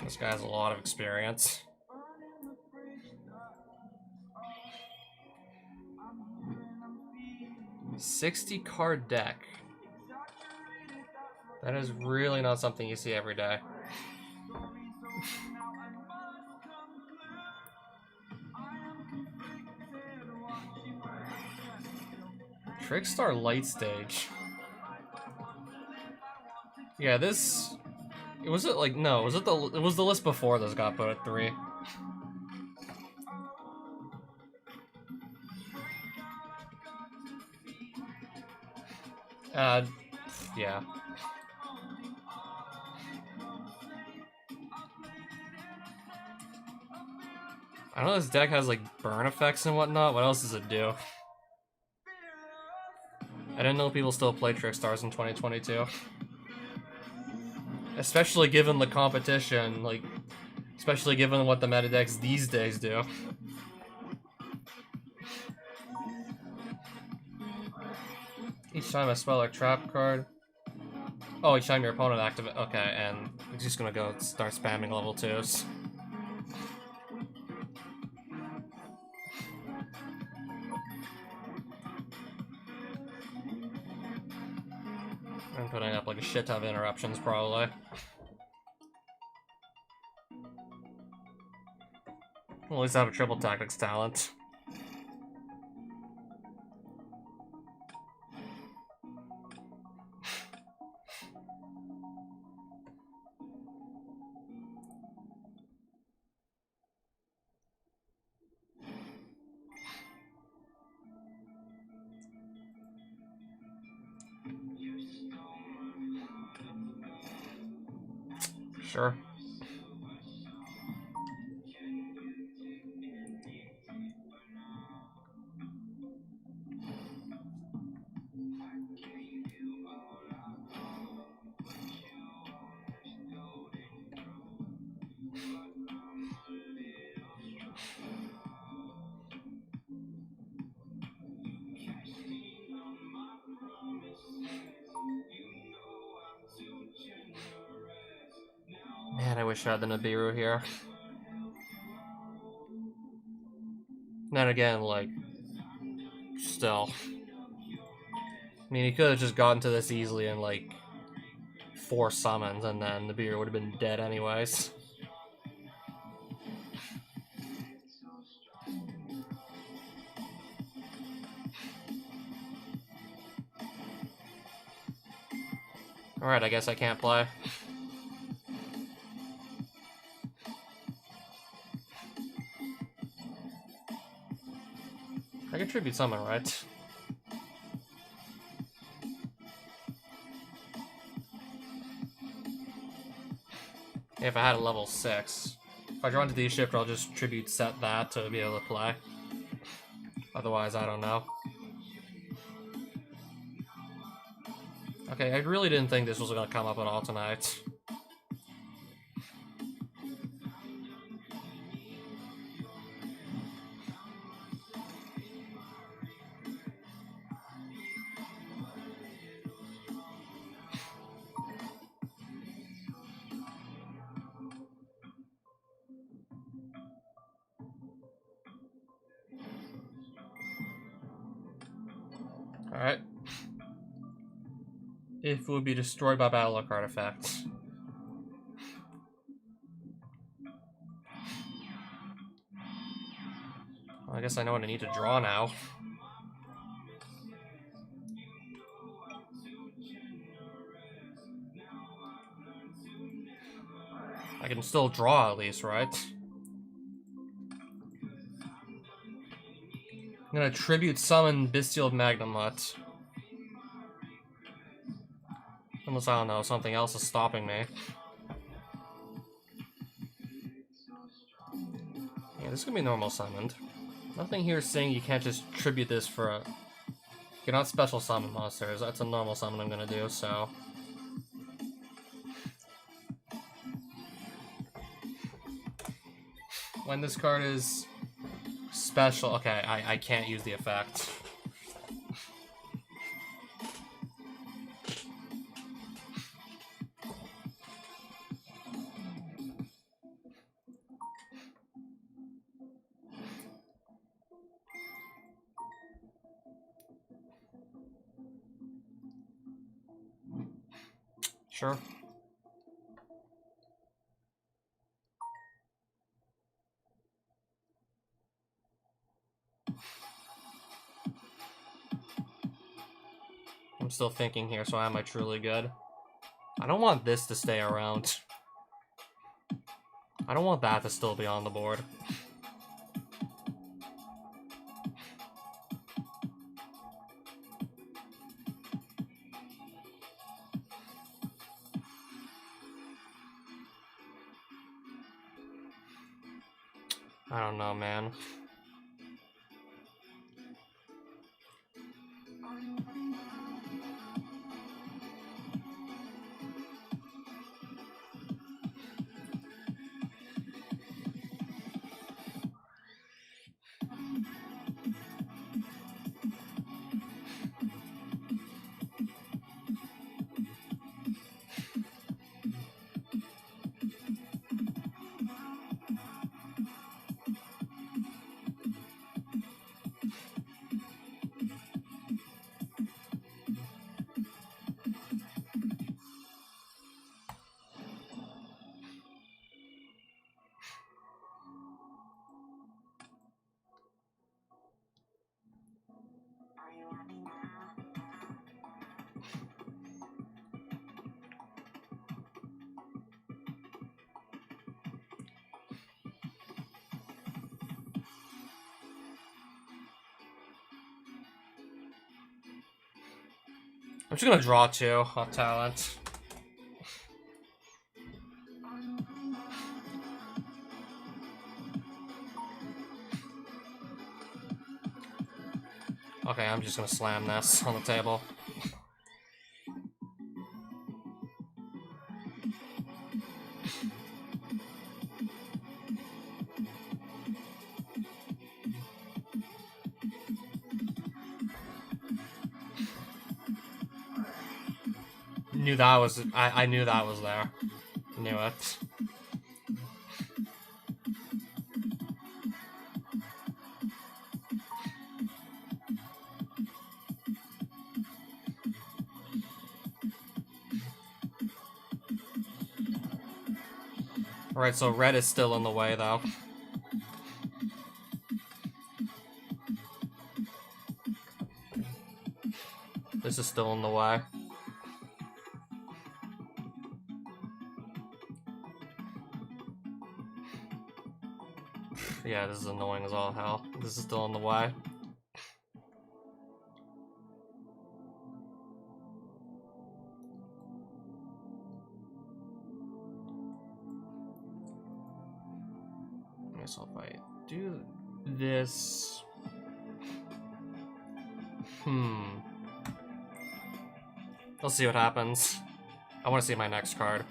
This guy has a lot of experience. $60-card deck. That is really not something you see every day. Trickstar Light Stage. Yeah, this... Was it like... No, was it the... It was the list before this got put at 3. Yeah. I know this deck has, like, burn effects and whatnot. What else does it do? I didn't know people still play Trickstars in 2022. Especially given the competition, like... Especially given what the meta decks these days do. Each time I spell a trap card... Oh, each time your opponent activates... Okay, and he's just gonna go start spamming level 2s. I'm putting up like a shit ton of interruptions, probably. Well, at least I have a triple tactics talent. Sure. Man, I wish I had the Nibiru here. Then again, like, still. I mean, he could have just gotten to this easily in, like, 4 summons, and then Nibiru would have been dead anyways. Alright, I guess I can't play. I can tribute summon, right? If I had a level 6. If I draw into the shift, I'll just tribute set that to be able to play. Otherwise, I don't know. Okay, I really didn't think this was gonna come up at all tonight. Alright. If it would be destroyed by battle lock artifacts. Well, I guess I know what I need to draw now. I can still draw at least, right? I'm gonna tribute summon Bestial Magnemut. Unless, I don't know, something else is stopping me. Yeah, this is gonna be normal summoned. Nothing here saying you can't just tribute this for a... You cannot special summon monsters. That's a normal summon I'm gonna do, so... When this card is special... Okay, I can't use the effect. Sure. I'm still thinking here, so am I truly good? I don't want this to stay around. I don't want that to still be on the board. I don't know, man. I'm just gonna draw two off talent. Okay, I'm just gonna slam this on the table. Knew that was... I knew that was there. Knew it. Alright, so red is still in the way, though. This is still in the way. Yeah, this is annoying as all hell. This is still in the way. So if I do this... Let's see what happens. I want to see my next card.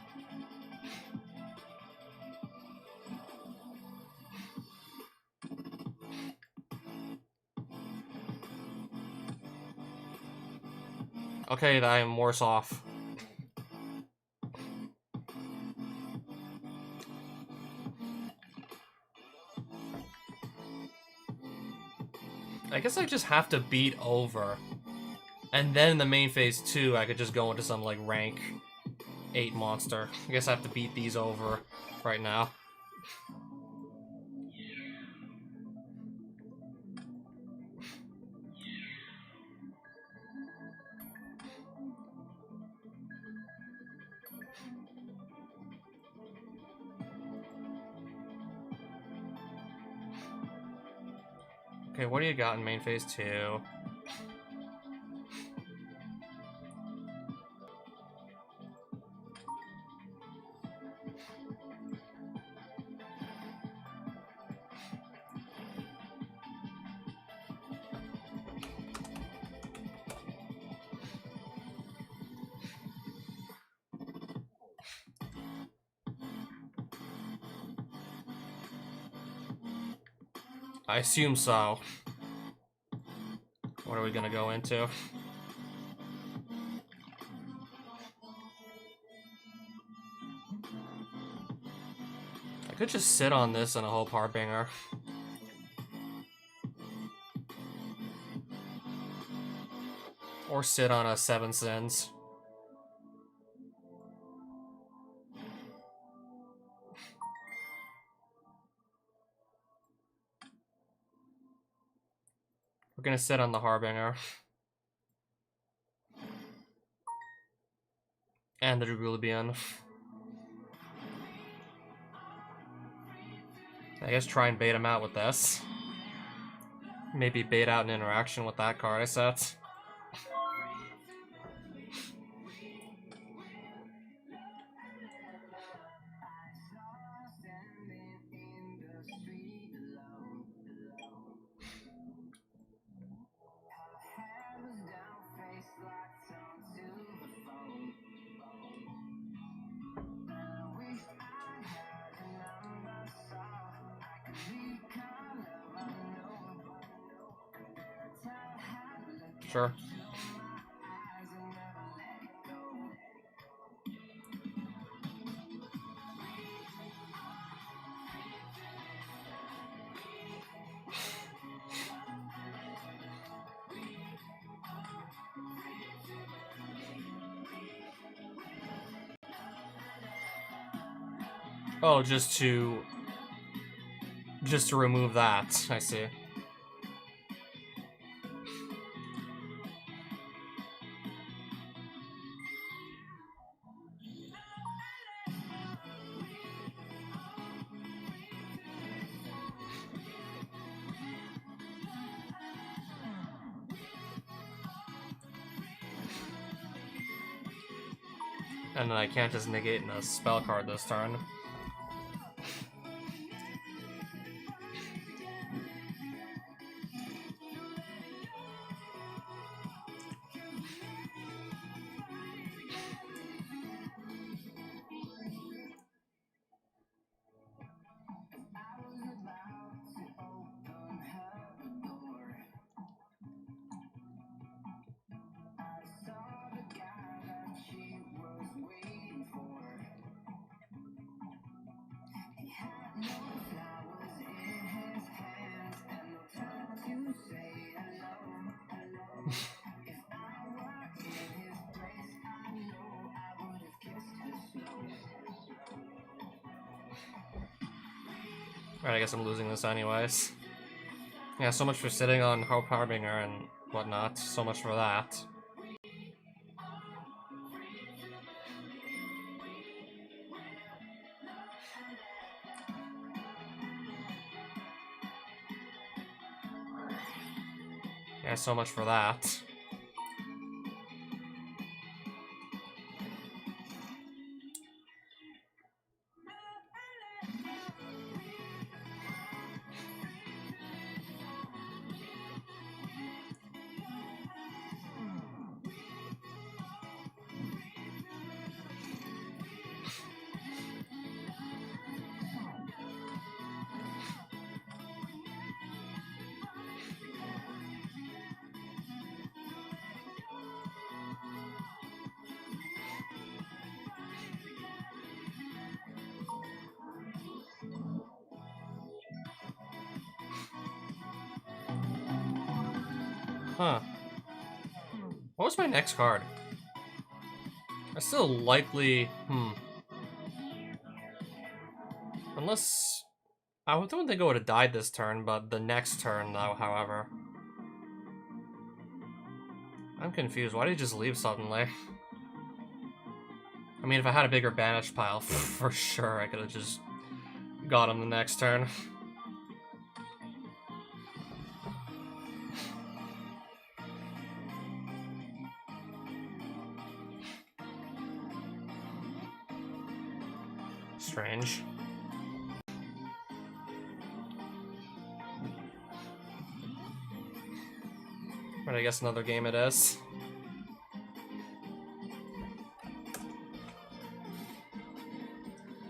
Okay, I am worse off. I guess I just have to beat over. And then in the main phase 2, I could just go into some, like, rank 8 monster. I guess I have to beat these over right now. Okay, what do you got in main phase 2? I assume so. What are we gonna go into? I could just sit on this and a Hope Harbinger. Or sit on a 7 Sins. We're gonna sit on the Harbinger. And the Dragulibian. I guess try and bait him out with this. Maybe bait out an interaction with that card I set. Sure. Oh, just to remove that. I see. And then I can't just negate a spell card this turn. Alright, I guess I'm losing this anyways. Yeah, so much for sitting on Hope Harbinger and whatnot. So much for that. Yeah, so much for that. Huh. What was my next card? I still likely... Unless... I don't think I would have died this turn, but the next turn, though, however. I'm confused. Why did he just leave suddenly? I mean, if I had a bigger banish pile, for sure I could have just got him the next turn. Strange. But I guess another game it is.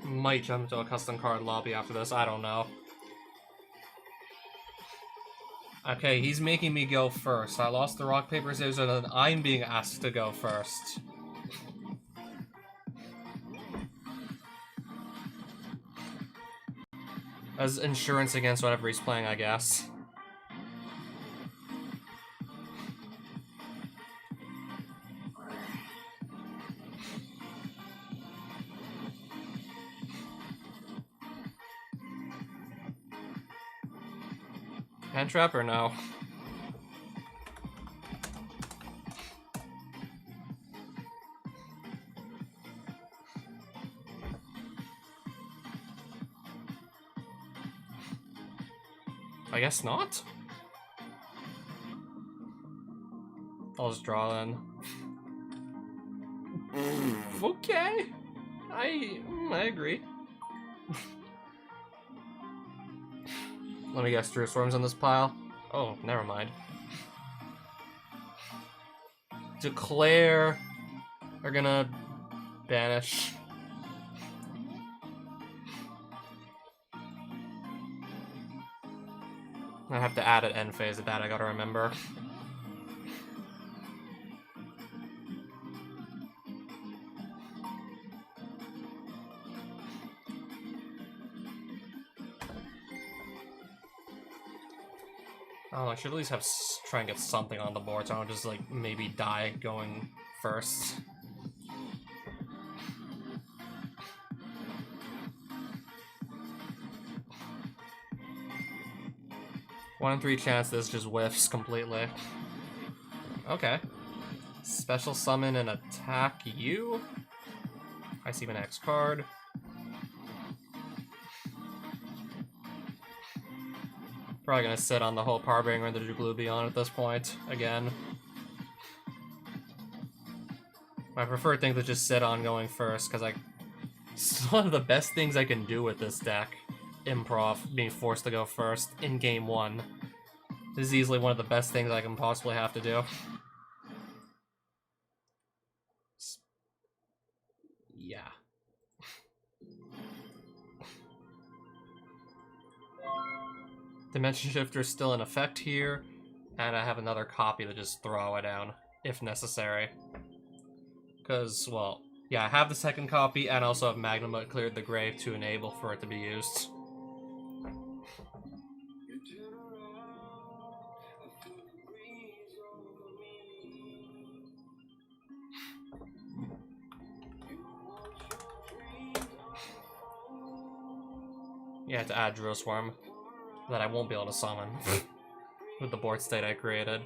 Might jump to a custom card lobby after this, I don't know. Okay, he's making me go first. I lost the rock, paper, scissors, and then I'm being asked to go first. As insurance against whatever he's playing, I guess. Hand trap or no? I guess not? I'll just draw then. Okay. I agree. Let me guess, Drew Swarms on this pile? Oh, never mind. Declare are gonna banish. I have to add an end phase of that, I gotta remember. Oh, I should at least have try and get something on the board, so I don't just like maybe die going first. One in 3 chance this just whiffs completely. Okay. Special summon and attack you. I see an X card. Probably gonna sit on the whole Powerbringer and the Glue Beyond at this point, again. My preferred thing to just sit on going first, because it's one of the best things I can do with this deck. Improv, being forced to go first in game 1. This is easily one of the best things I can possibly have to do. Yeah. Dimension Shifter is still in effect here, and I have another copy to just throw it down, if necessary. Because, well, yeah, I have the second copy, and also have Magnum cleared the grave to enable for it to be used. You have to add Drill Swarm that I won't be able to summon with the board state I created.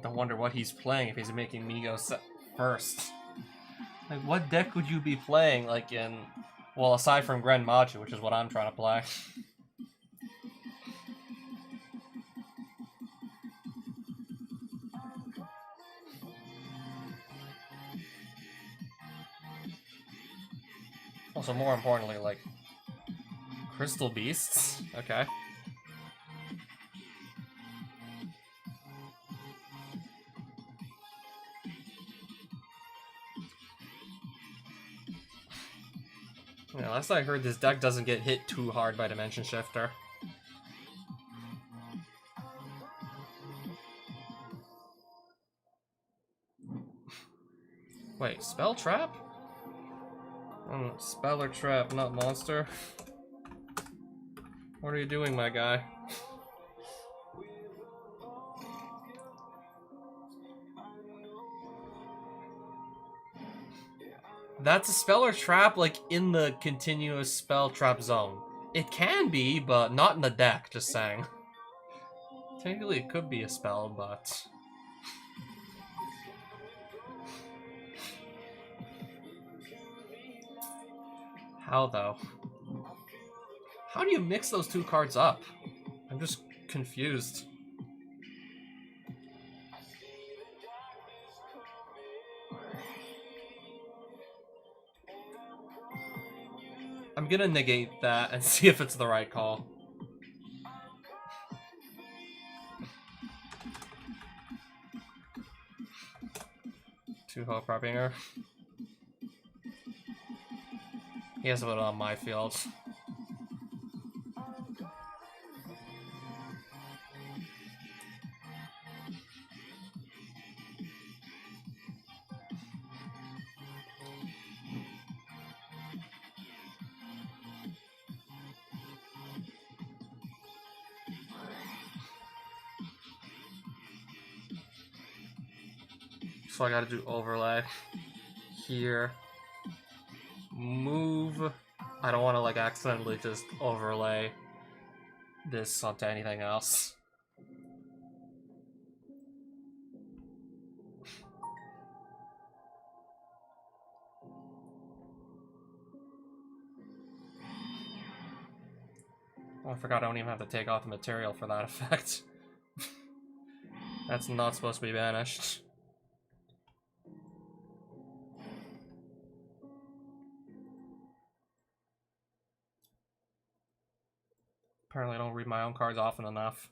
I wonder what he's playing if he's making me go first. Like, what deck would you be playing, like, in... Well, aside from Gren Maju, which is what I'm trying to play. Also, more importantly, like... Crystal Beasts? Okay. Yeah, last I heard, this deck doesn't get hit too hard by Dimension Shifter. Wait, Spell Trap? Spell or Trap, not Monster? What are you doing, my guy? That's a Spell or Trap, like, in the continuous Spell Trap zone. It can be, but not in the deck, just saying. Technically, it could be a spell, but... How, though? How do you mix those two cards up? I'm just confused. I'm gonna negate that and see if it's the right call. Two Hope Harbinger. He has a bit on my field. So I gotta do overlay here. Move. I don't want to like accidentally just overlay this onto anything else. Oh, I forgot I don't even have to take off the material for that effect. That's not supposed to be banished. Apparently I don't read my own cards often enough.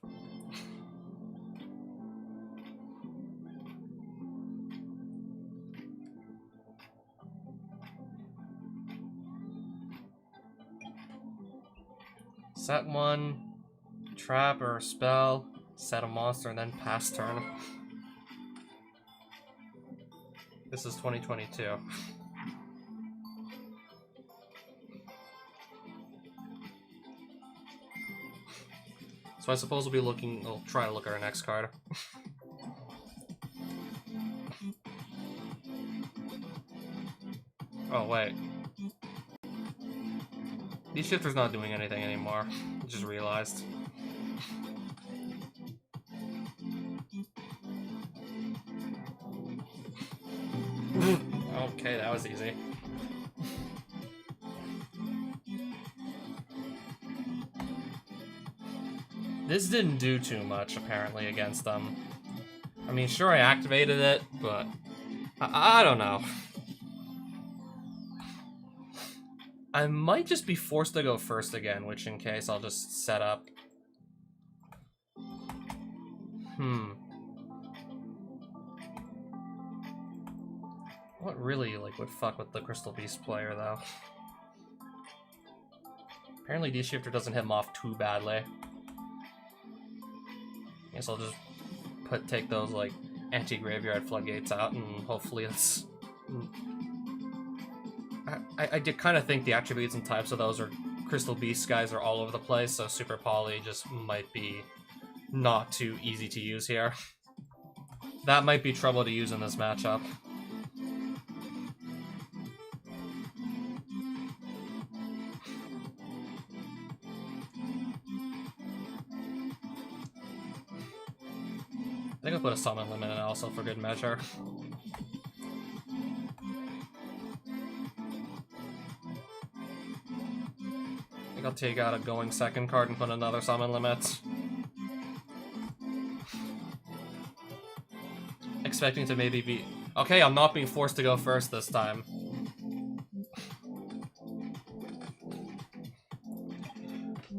Set one, trap or spell, set a monster, and then pass turn. This is 2022. So I suppose we'll be looking, we'll try to look at our next card. Oh, wait. These shifter's not doing anything anymore. I just realized. Okay, that was easy. This didn't do too much, apparently, against them. I mean, sure, I activated it, but... I don't know. I might just be forced to go first again, which in case I'll just set up. What really, like, would fuck with the Crystal Beast player, though? Apparently D-Shifter doesn't hit him off too badly. Guess I'll just take those, like, anti-graveyard floodgates out, and hopefully it's... I did kind of think the attributes and types of those are Crystal Beast guys are all over the place, so Super Poly just might be not too easy to use here. That might be trouble to use in this matchup. I think I'll put a summon limit in also for good measure. I think I'll take out a going second card and put another summon limit. Expecting to maybe be... Okay, I'm not being forced to go first this time.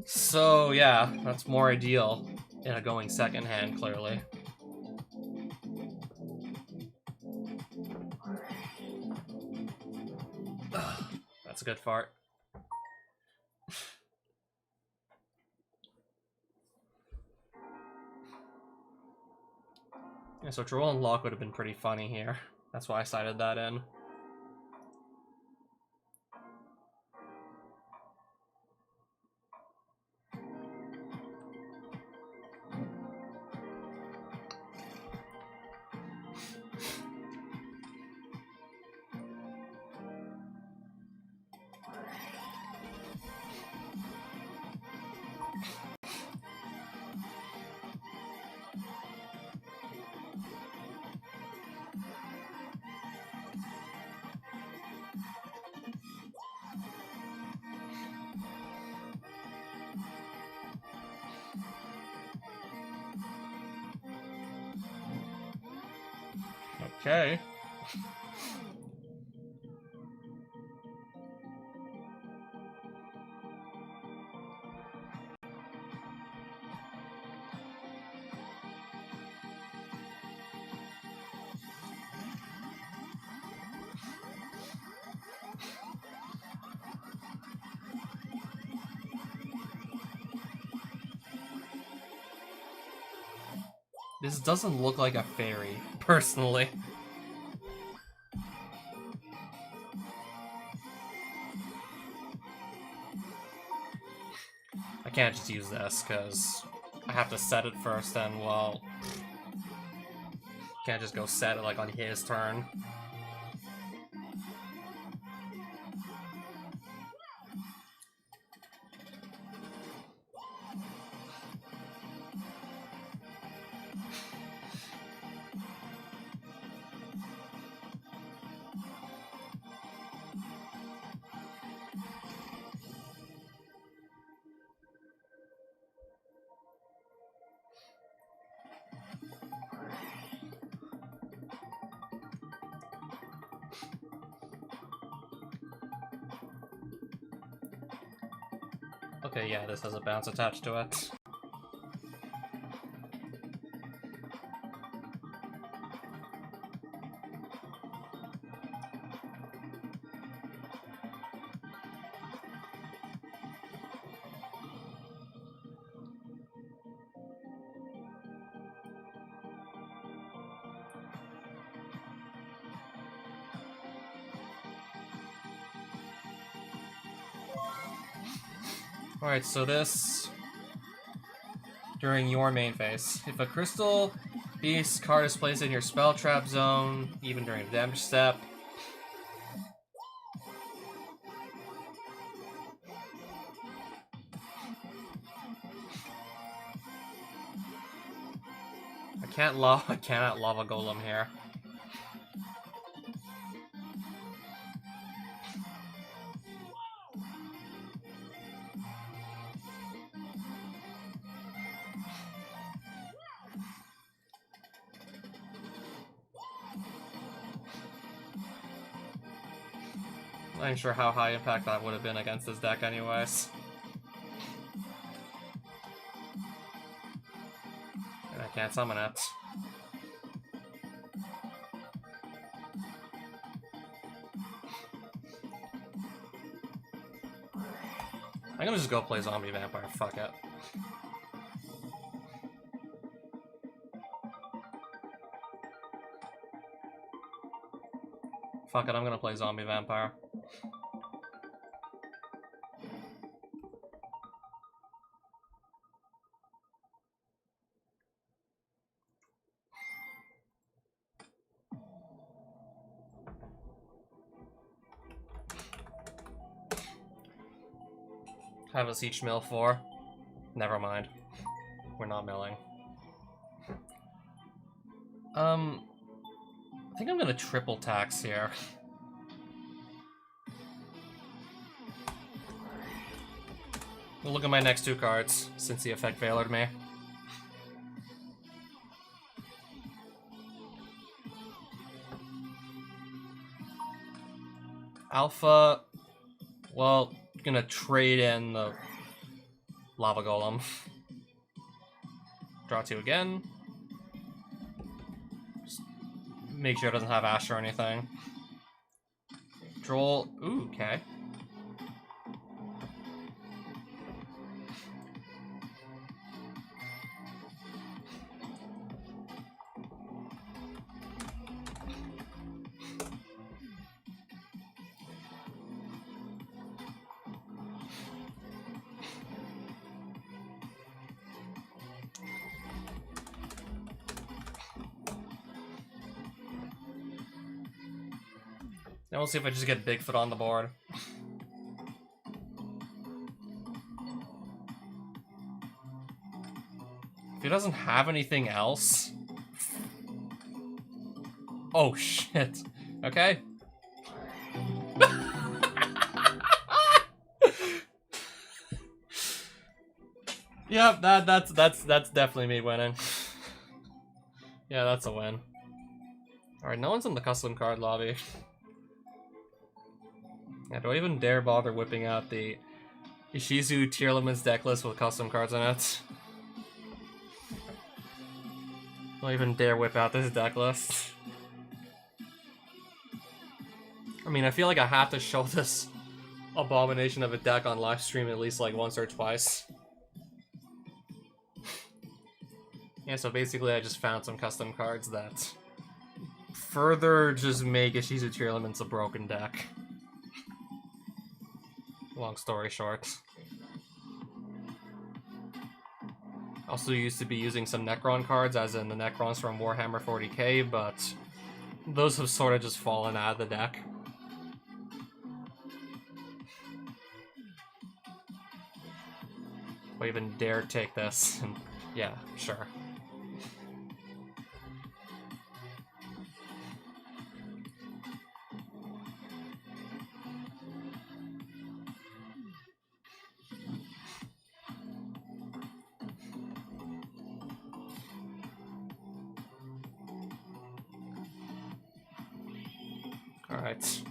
So, yeah, that's more ideal in a going second hand, clearly. That's a good fart. Yeah, so Droll and Lock would have been pretty funny here. That's why I cited that in. Okay. This doesn't look like a fairy, personally. I can't just use this, because I have to set it first, and, well... Can't just go set it, like, on his turn. Okay, yeah, this has a bounce attached to it. Alright, so this... During your main phase. If a Crystal Beast card is placed in your spell trap zone, even during a damage step... I cannot Lava Golem here. I'm not sure how high impact that would have been against this deck anyways. And I can't summon it. I'm gonna just go play Zombie Vampire, fuck it. Fuck it, I'm gonna play Zombie Vampire. Have us each mill 4. Never mind. We're not milling. I think I'm gonna triple tax here. We'll look at my next 2 cards, since the effect failored me. Alpha... Well, gonna trade in the Lava Golem. Draw 2 again. Just make sure it doesn't have Ash or anything. Droll... Ooh, okay. Now we'll see if I just get Bigfoot on the board. If he doesn't have anything else... Oh, shit. Okay. Yep, that's definitely me winning. Yeah, that's a win. Alright, no one's in the custom card lobby. Yeah, do I even dare bother whipping out the Ishizu tier limits deck list with custom cards in it? Don't even dare whip out this deck list. I mean, I feel like I have to show this abomination of a deck on live stream at least like once or twice. Yeah, so basically I just found some custom cards that further just make Ishizu tier limits a broken deck. Long story short. Also used to be using some Necron cards, as in the Necrons from Warhammer 40k, but those have sort of just fallen out of the deck. I even dare take this, and yeah, sure. Alright.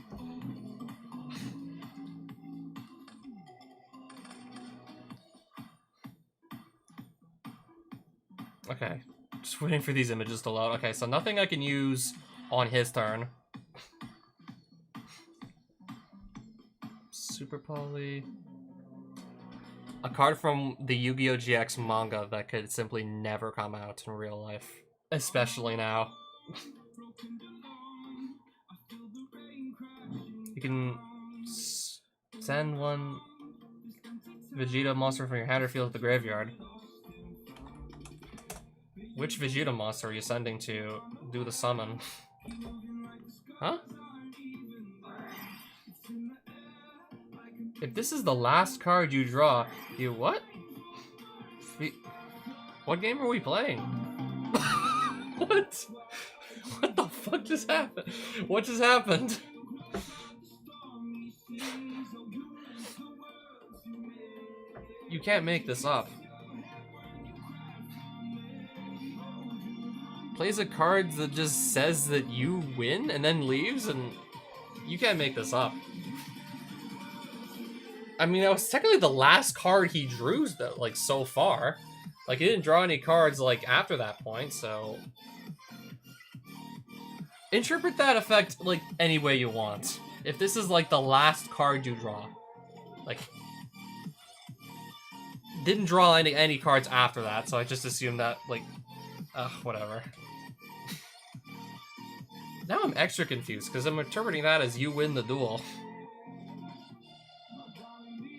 Okay, just waiting for these images to load. Okay, so nothing I can use on his turn. Super Poly. A card from the Yu-Gi-Oh! GX manga that could simply never come out in real life. Especially now. You can send one Vegeta monster from your hand or field to the graveyard. Which Vegeta monster are you sending to do the summon? Huh? If this is the last card you draw, you what? What game are we playing? What? What the fuck just happened? What just happened? You can't make this up. Plays a card that just says that you win and then leaves, and you can't make this up. I mean, that was technically the last card he drew, though, like, so far. Like, he didn't draw any cards, like, after that point, so... Interpret that effect, like, any way you want. If this is, like, the last card you draw. Like... Didn't draw any cards after that, so I just assumed that, like... whatever. Now I'm extra confused, because I'm interpreting that as you win the duel.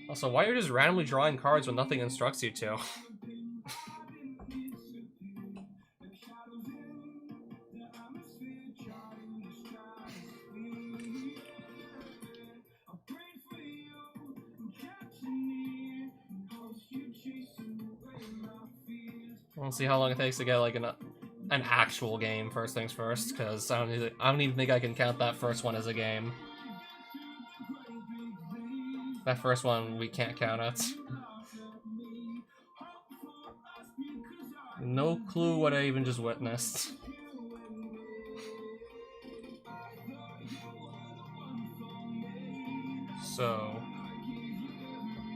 Also, why are you just randomly drawing cards when nothing instructs you to? We'll see how long it takes to get like an actual game first things first, because I don't even think I can count that first one as a game. That first one, we can't count it. No clue what I even just witnessed. So...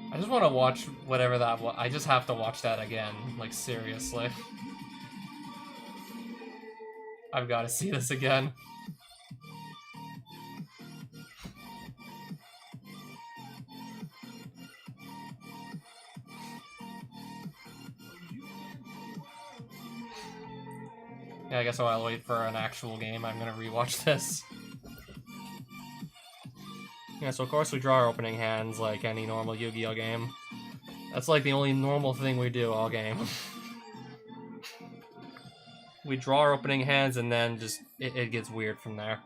I just want to watch whatever that was. I just have to watch that again. Like, seriously. I've got to see this again. Yeah, I guess I'll wait for an actual game. I'm gonna rewatch this. Yeah, so of course we draw our opening hands like any normal Yu-Gi-Oh game. That's like the only normal thing we do all game. We draw our opening hands and then just, it gets weird from there.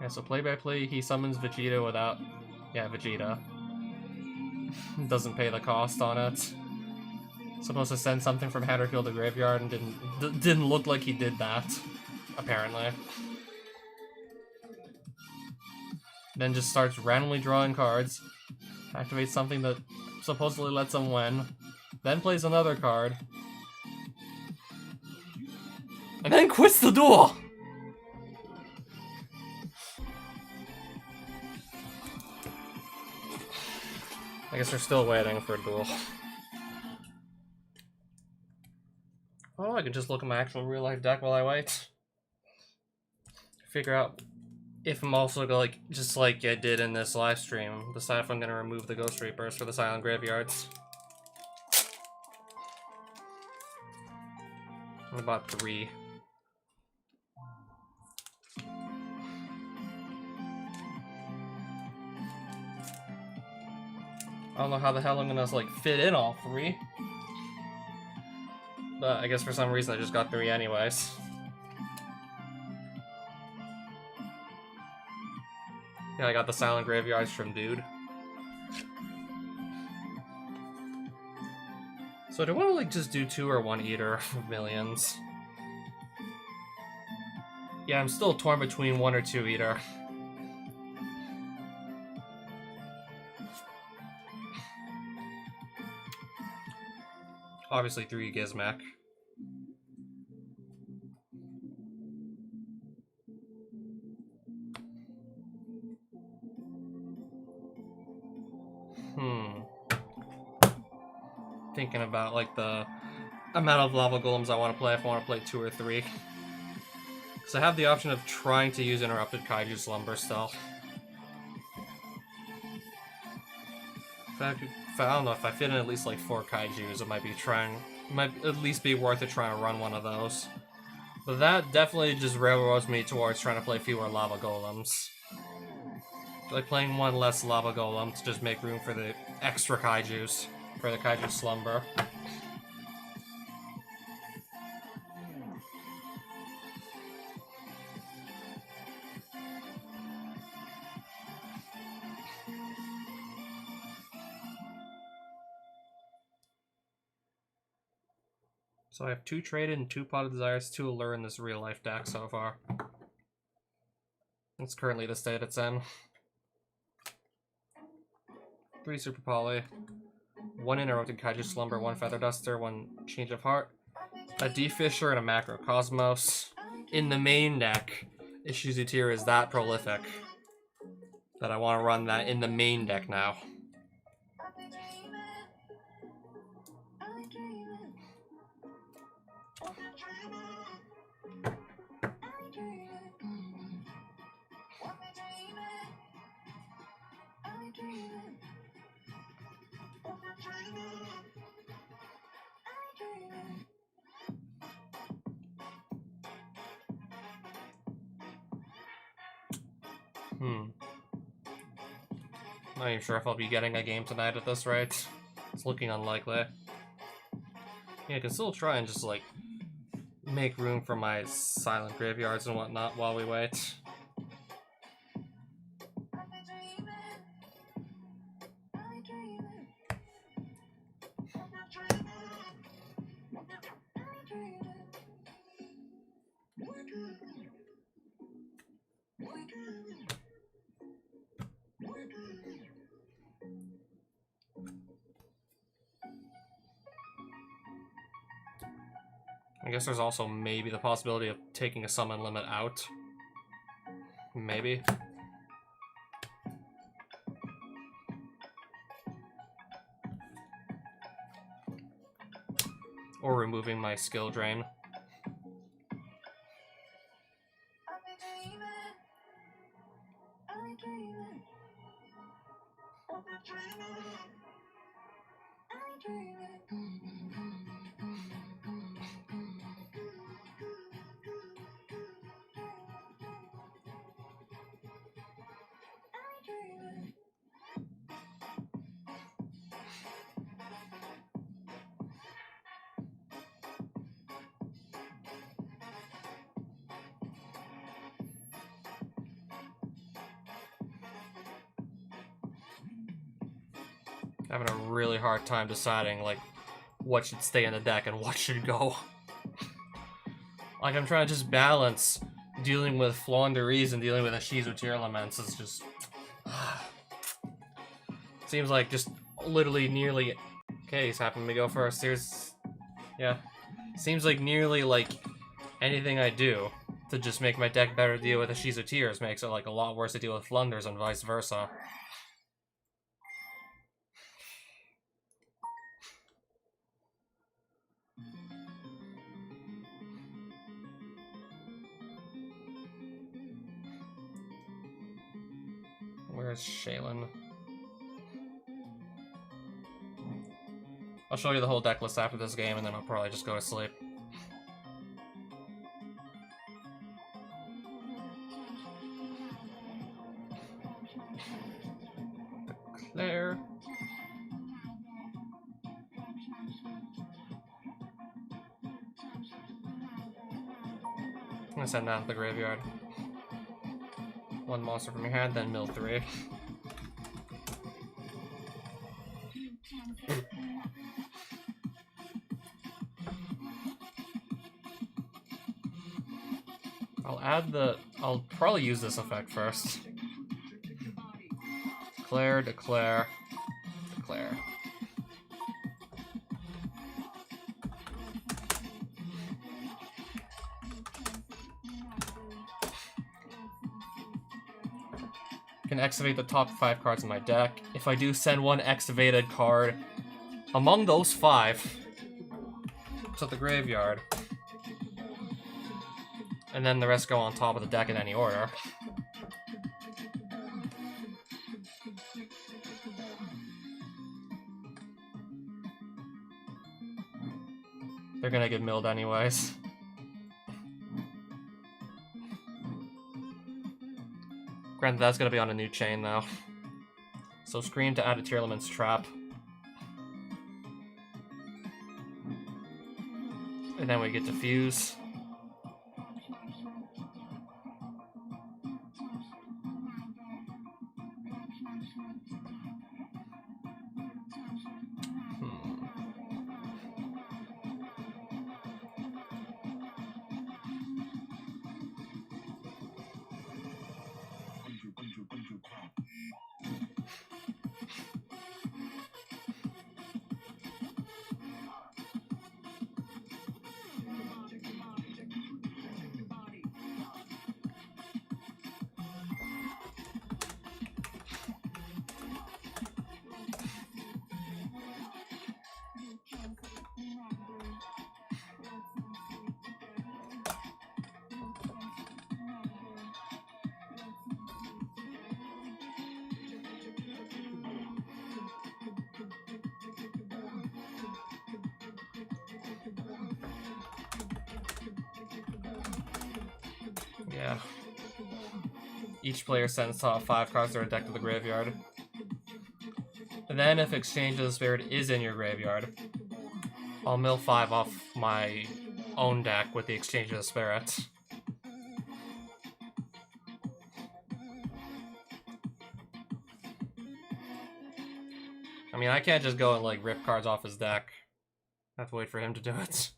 Yeah, so play by play, he summons Vegeta without... Yeah, Vegeta. Doesn't pay the cost on it. Supposed to send something from hand or field to graveyard and didn't look like he did that, apparently. Then just starts randomly drawing cards. Activate something that supposedly lets him win, then plays another card, and then quits the duel! I guess we're still waiting for a duel. Oh, I can just look at my actual real-life deck while I wait. Figure out if I'm also gonna, like, just like I did in this live stream, decide if I'm gonna remove the Ghost Reapers for the Silent Graveyards. I bought 3. I don't know how the hell I'm gonna, like, fit in all 3. But I guess for some reason I just got 3 anyways. Yeah, I got the Silent Graveyards from Dude. So do I want to, like, just do 2 or 1 Eater of Millions? Yeah, I'm still torn between 1 or 2 Eater. Obviously 3 Gizmek. Thinking about, like, the amount of Lava Golems I want to play, if I want to play 2 or 3. Because I have the option of trying to use Interrupted Kaiju Slumber still. I don't know, if I fit in at least like 4 Kaijus, it might at least be worth it trying to run one of those. But that definitely just railroads me towards trying to play fewer Lava Golems. Like playing 1 less Lava Golem to just make room for the extra Kaijus, for the Kaiju Slumber. So I have 2 traded and 2 Pot of Desires, 2 Allure in this real life deck so far. That's currently the state it's in. 3 Super Poly, 1 Interrupted Kaiju Slumber, 1 Feather Duster, 1 Change of Heart, a D-Fisher, and a Macrocosmos. In the main deck, Ishizu Tier is that prolific that I want to run that in the main deck now. Not even sure if I'll be getting a game tonight at this rate. It's looking unlikely. Yeah, I can still try and just, like, make room for my Silent Graveyards and whatnot while we wait. I guess there's also maybe the possibility of taking a summon limit out. Maybe. Or removing my skill drain. Having a really hard time deciding, like, what should stay in the deck and what should go. Like, I'm trying to just balance dealing with Flaunderies and dealing with Ishizu Tier Elements is just... Seems like just literally nearly... Okay, he's having me go first. Here's... Yeah. Seems like nearly, like, anything I do to just make my deck better to deal with Ashizu Tears makes it, like, a lot worse to deal with Flunders and vice versa. Where's Shaylin? I'll show you the whole deck list after this game, and then I'll probably just go to sleep. Declare. I'm gonna send down to the graveyard. One monster from your hand, then mill 3. I'll probably use this effect first. Declare, declare, declare. Can activate the top 5 cards in my deck. If I do, send one activated card among those 5 to the graveyard. And then the rest go on top of the deck in any order. They're gonna get milled anyways. Granted, that's gonna be on a new chain though. So Scream to add a Tier Element's Trap. And then we get Diffuse. Yeah. Each player sends top 5 cards to their deck to the graveyard. And then if Exchange of the Spirit is in your graveyard, I'll mill 5 off my own deck with the Exchange of the Spirit. I mean, I can't just go and, like, rip cards off his deck. I have to wait for him to do it.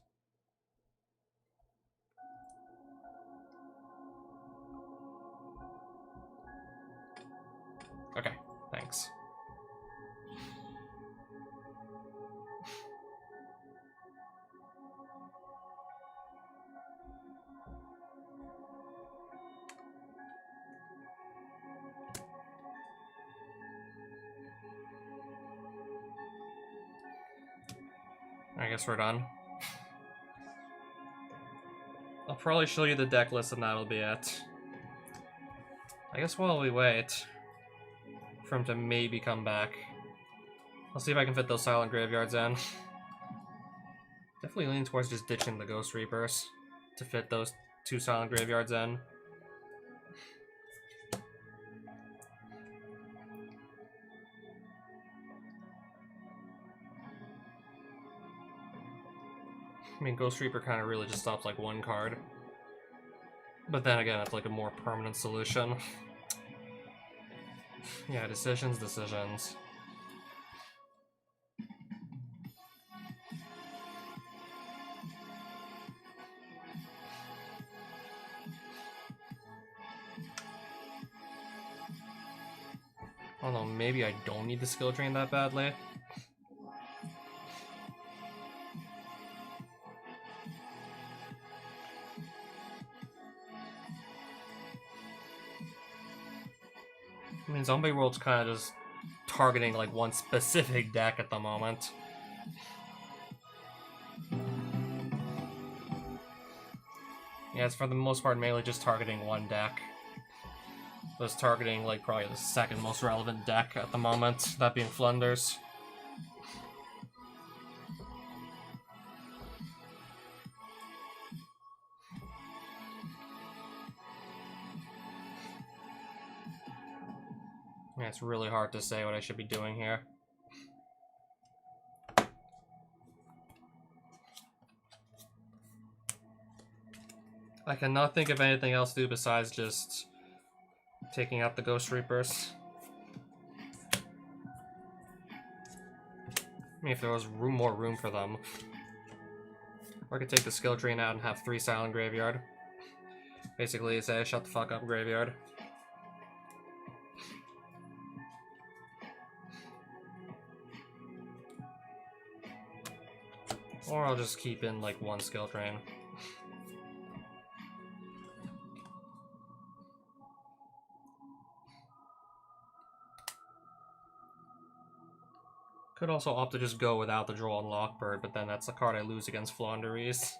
Okay, thanks. I guess we're done. I'll probably show you the deck list and that'll be it. I guess while we wait for him to maybe come back, I'll see if I can fit those Silent Graveyards in. Definitely leaning towards just ditching the Ghost Reapers to fit those 2 Silent Graveyards in. I mean, Ghost Reaper kind of really just stops like 1 card. But then again, it's like a more permanent solution. Yeah, decisions. I don't know, maybe I don't need the skill drain that badly. I mean, Zombie World's kind of just targeting like one specific deck at the moment. Yeah, it's for the most part mainly just targeting one deck. It was targeting like probably the second most relevant deck at the moment, that being Flunders. Yeah, it's really hard to say what I should be doing here. I cannot think of anything else to do besides just taking out the Ghost Reapers. I mean, if there was more room for them. Or I could take the skill tree out and have 3 Silent Graveyard. Basically, say, shut the fuck up, Graveyard. Or I'll just keep in, like, 1 skill drain. Could also opt to just go without the draw on Lockbird, but then that's a card I lose against Flaunderies.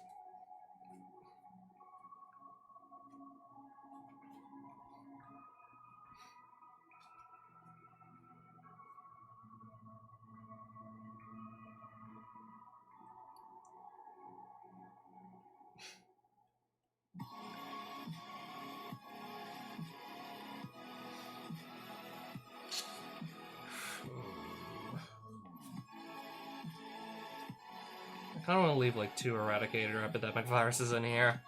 I don't want to leave like 2 Eradicated or Epidemic Viruses in here.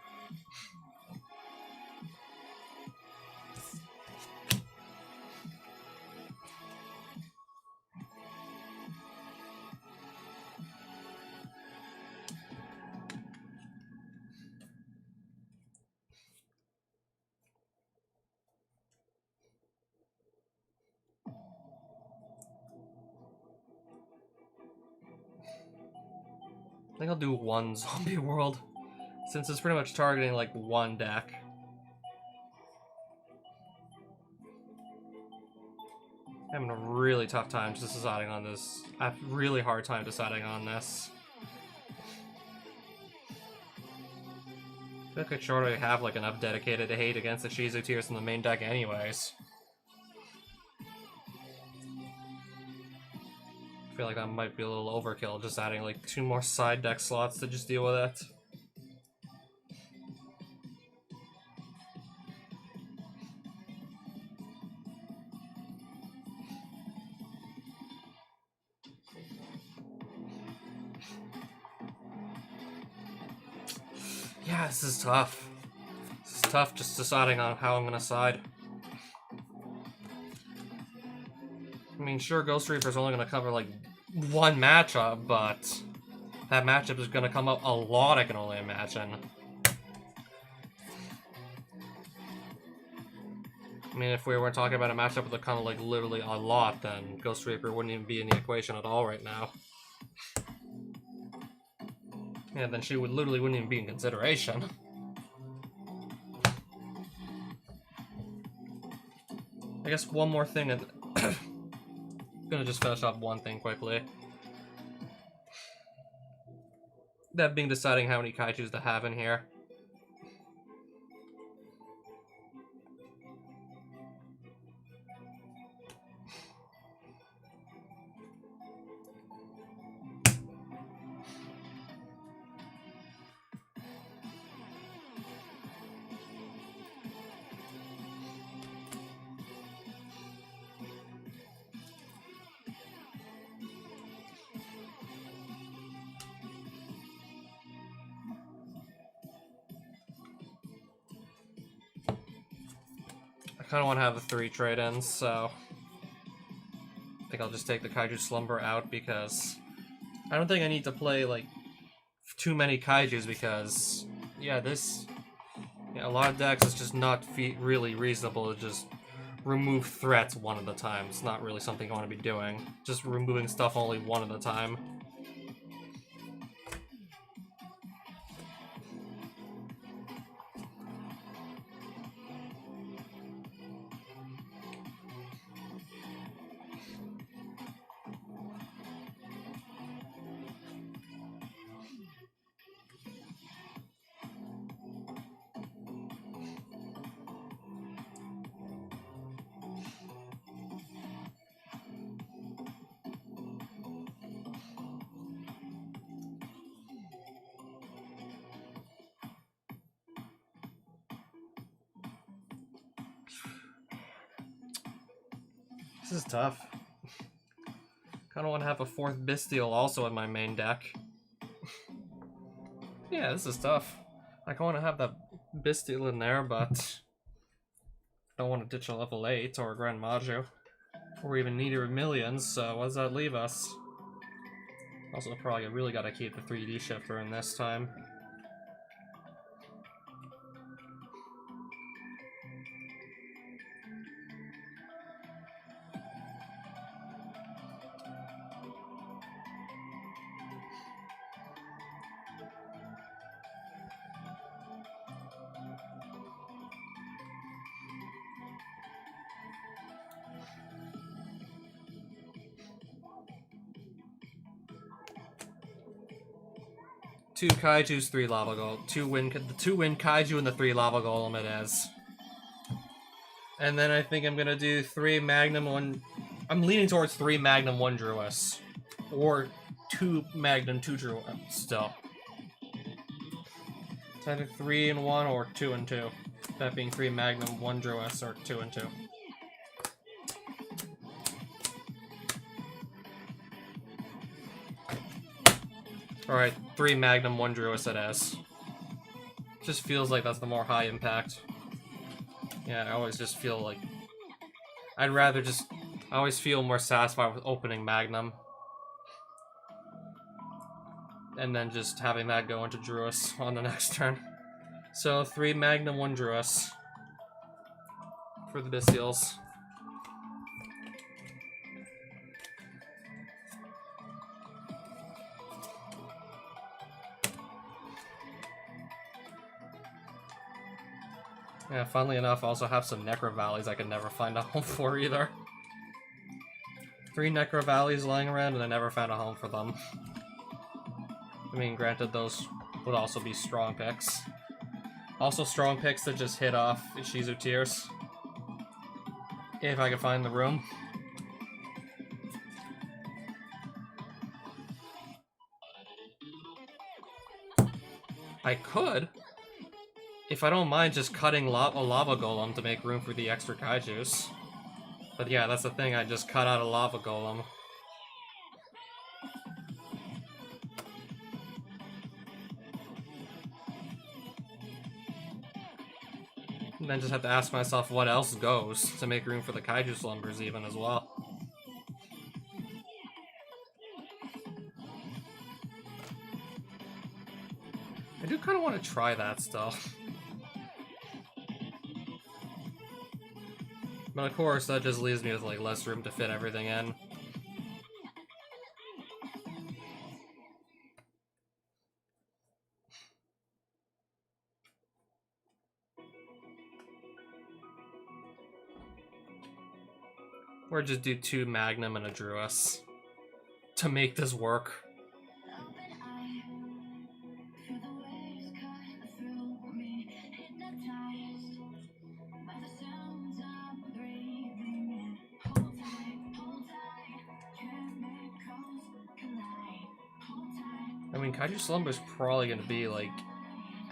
I think I'll do 1 Zombie World, since it's pretty much targeting like 1 deck. I'm having a really tough time just deciding on this. I have a really hard time deciding on this. I feel like I should already have like enough dedicated to hate against the Shizu tiers in the main deck anyways. I feel like that might be a little overkill, just adding like 2 more side deck slots to just deal with it. Yeah, this is tough. This is tough just deciding on how I'm gonna side. I mean, sure, Ghost Reaper's only gonna cover like 1 matchup, but that matchup is gonna come up a lot, I can only imagine. I mean, if we weren't talking about a matchup with kind of like literally a lot, then Ghost Reaper wouldn't even be in the equation at all right now. Yeah, then she would literally wouldn't even be in consideration. I guess one more thing. I'm gonna just finish off one thing quickly. That being deciding how many kaijus to have in here. I kind of want to have the 3 trade-ins, so I think I'll just take the Kaiju Slumber out because I don't think I need to play like too many kaijus because yeah, a lot of decks is just not really reasonable to just remove threats one at a time. It's not really something I want to be doing. Just removing stuff only one at a time. This is tough. Kinda wanna have a 4th Bestial also in my main deck. Yeah, this is tough. I kinda wanna have that Bestial in there, but don't want to ditch a level 8 or a Gren Maju. Or even Neither of Millions, so what does that leave us? Also, probably really gotta keep the 3D shifter in this time. Two Kaijus, 3 Lava Golem. The 2 Wind Kaiju and the 3 Lava Golem it is. And then I think I'm gonna do 3 Magnum, 1... I'm leaning towards 3 Magnum, 1 Druis. Or 2 Magnum, 2 Druis still. It's either 3 and 1 or 2 and 2. That being 3 Magnum, 1 Druis, or 2 and 2. Alright, 3 Magnum, 1 Druis it is. Just feels like that's the more high impact. Yeah, I always just feel like... I'd rather just... I always feel more satisfied with opening Magnum. And then just having that go into Druis on the next turn. So, 3 Magnum, 1 Druis. For the Bestials. Yeah, funnily enough, I also have some Necro Valleys I could never find a home for either. 3 Necro Valleys lying around and I never found a home for them. I mean, granted, those would also be strong picks. Also strong picks that just hit off Ishizu Tears. If I could find the room. I could. If I don't mind just cutting a Lava Golem to make room for the extra Kaijus. But yeah, that's the thing, I just cut out a Lava Golem. And then just have to ask myself what else goes to make room for the Kaiju Slumbers even as well. I do kind of want to try that still. But of course, that just leaves me with like less room to fit everything in. Or just do 2 Magnum and a Druis to make this work. I mean, Kaiju Slumber's probably going to be, like,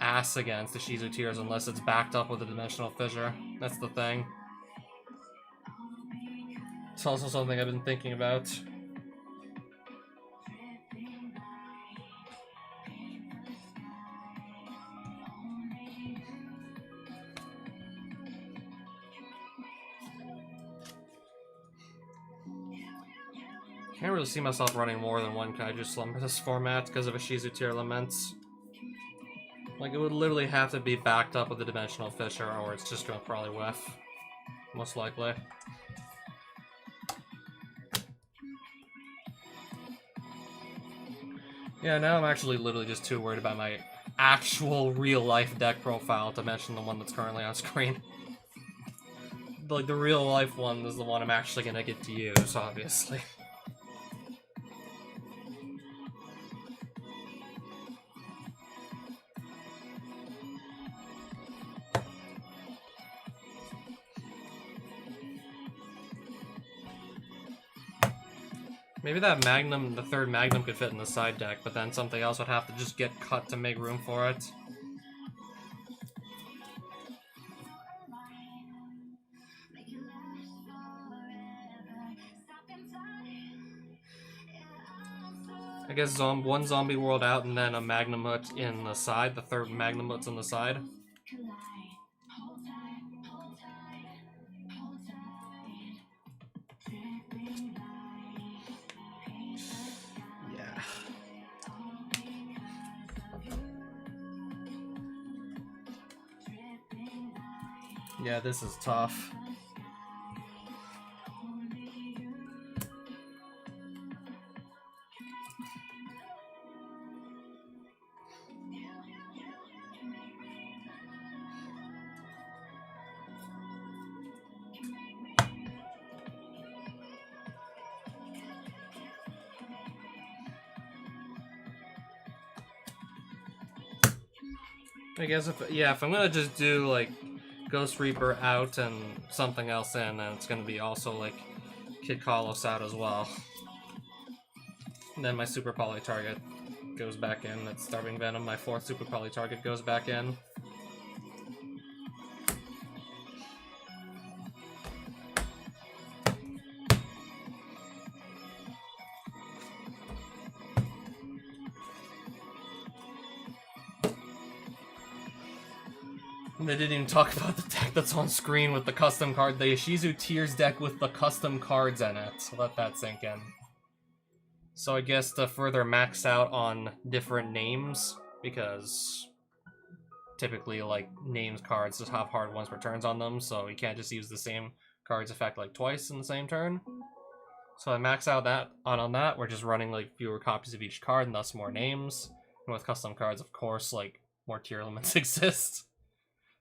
ass against the Shizu Tears unless it's backed up with a Dimensional Fissure. That's the thing. It's also something I've been thinking about. Can't really see myself running more than 1 Kaiju Slumber this format because of Ishizu Tear Laments. Like, it would literally have to be backed up with a Dimensional Fissure, or it's just gonna probably whiff. Most likely. Yeah, now I'm actually literally just too worried about my actual real-life deck profile to mention the one that's currently on screen. Like, the real-life one is the one I'm actually gonna get to use, obviously. Maybe that Magnum, the 3rd Magnum could fit in the side deck, but then something else would have to just get cut to make room for it. I guess one zombie world out and then a Magnum Hut in the side. The third Magnum Hut's on the side. Yeah. Yeah, this is tough. I guess if I'm gonna just do like Ghost Reaper out and something else in, then it's gonna be also like Kid Carlos out as well. And then my Super Poly target goes back in. That's Starving Venom. My fourth Super Poly target goes back in. They didn't even talk about the deck that's on screen with the custom card. The Ishizu Tears deck with the custom cards in it. So let that sink in. So I guess to further max out on different names, because typically like names cards just have hard ones returns on them, so you can't just use the same card's effect like twice in the same turn. So I max out that on that. We're just running like fewer copies of each card and thus more names. And with custom cards, of course, like more tier limits exist.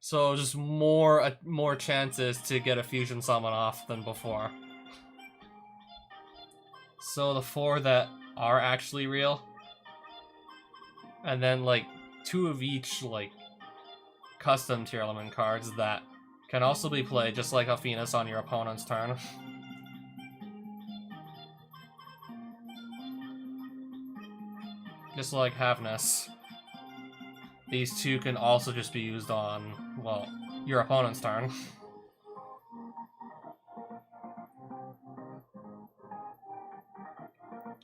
So just more chances to get a fusion summon off than before. So the 4 that are actually real, and then like 2 of each like custom tier element cards that can also be played just like Alphenas on your opponent's turn. Just like Havness. These 2 can also just be used on, well, your opponent's turn.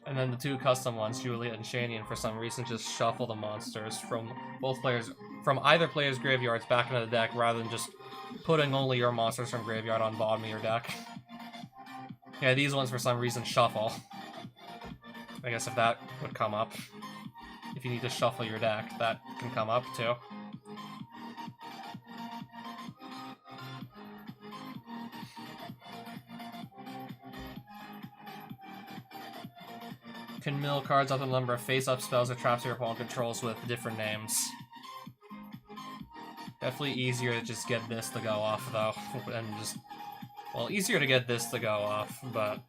And then the 2 custom ones, Juliet and Shanian, for some reason just shuffle the monsters from either player's graveyards back into the deck rather than just putting only your monsters from graveyard on bottom of your deck. Yeah, these ones for some reason shuffle. I guess if that would come up. If you need to shuffle your deck, that can come up too. Can mill cards up to the number of face-up spells or traps your opponent controls with different names. Definitely easier to just get this to go off, though. And just... well, easier to get this to go off, but...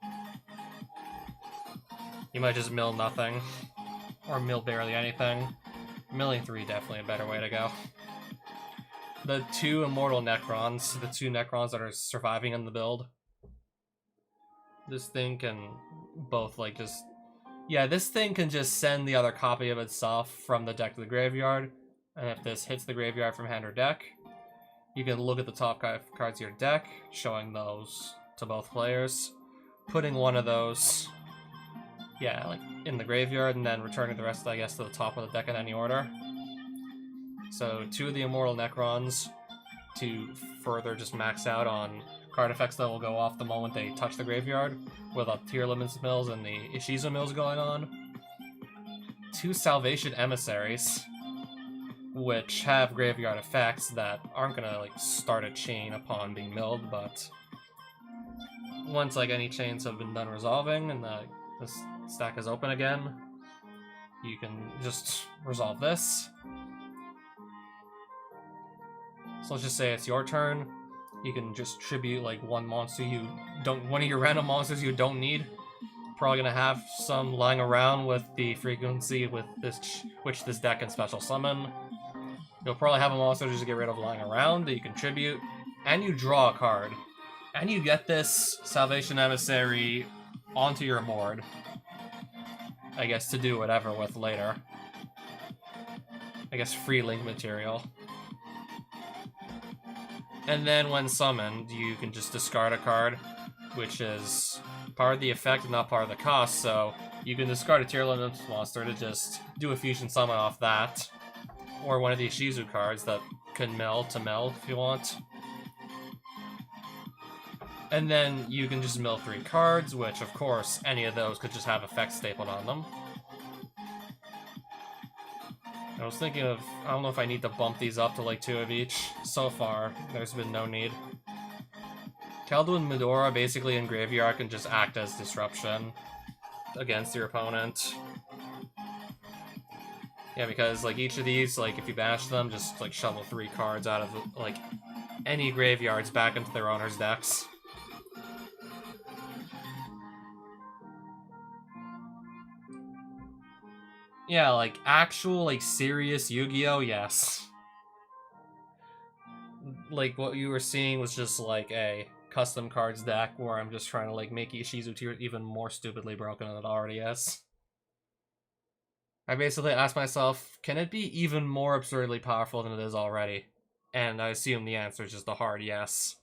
you might just mill nothing. Or mill barely anything. Milling 3 definitely a better way to go. The 2 Immortal Necrons, the 2 Necrons that are surviving in the build. This thing can both, like, just... yeah, this thing can just send the other copy of itself from the deck to the graveyard. And if this hits the graveyard from hand or deck, you can look at the top cards of your deck, showing those to both players. Putting one of those... yeah, like, in the graveyard, and then returning the rest, I guess, to the top of the deck in any order. So, 2 of the Immortal Necrons to further just max out on card effects that will go off the moment they touch the graveyard, with a tier limits mills and the Ishizu mills going on. 2 Salvation Emissaries, which have graveyard effects that aren't gonna, like, start a chain upon being milled, but once, like, any chains have been done resolving and this stack is open again, you can just resolve this. So let's just say it's your turn. You can just tribute like one monster you don't, one of your random monsters you don't need. Probably gonna have some lying around with the frequency with this, which this deck can special summon. You'll probably have a monster to just get rid of lying around that you contribute, and you draw a card, and you get this Salvation Emissary onto your board. I guess to do whatever with later. I guess free link material. And then when summoned, you can just discard a card, which is part of the effect and not part of the cost, so you can discard a tier limit monster to just do a fusion summon off that, or one of these Shizu cards that can mill to mill if you want. And then you can just mill 3 cards, which of course any of those could just have effects stapled on them. I was thinking of, I don't know if I need to bump these up to like 2 of each. So far, there's been no need. Kaldu and Medora basically in graveyard can just act as disruption against your opponent. Yeah, because like each of these, like if you bash them, just like shovel 3 cards out of like any graveyards back into their owner's decks. Yeah, like actual like serious Yu-Gi-Oh, yes. Like what you were seeing was just like a custom cards deck where I'm just trying to like make Ishizu tier even more stupidly broken than it already is. I basically asked myself, can it be even more absurdly powerful than it is already? And I assume the answer is just a hard yes.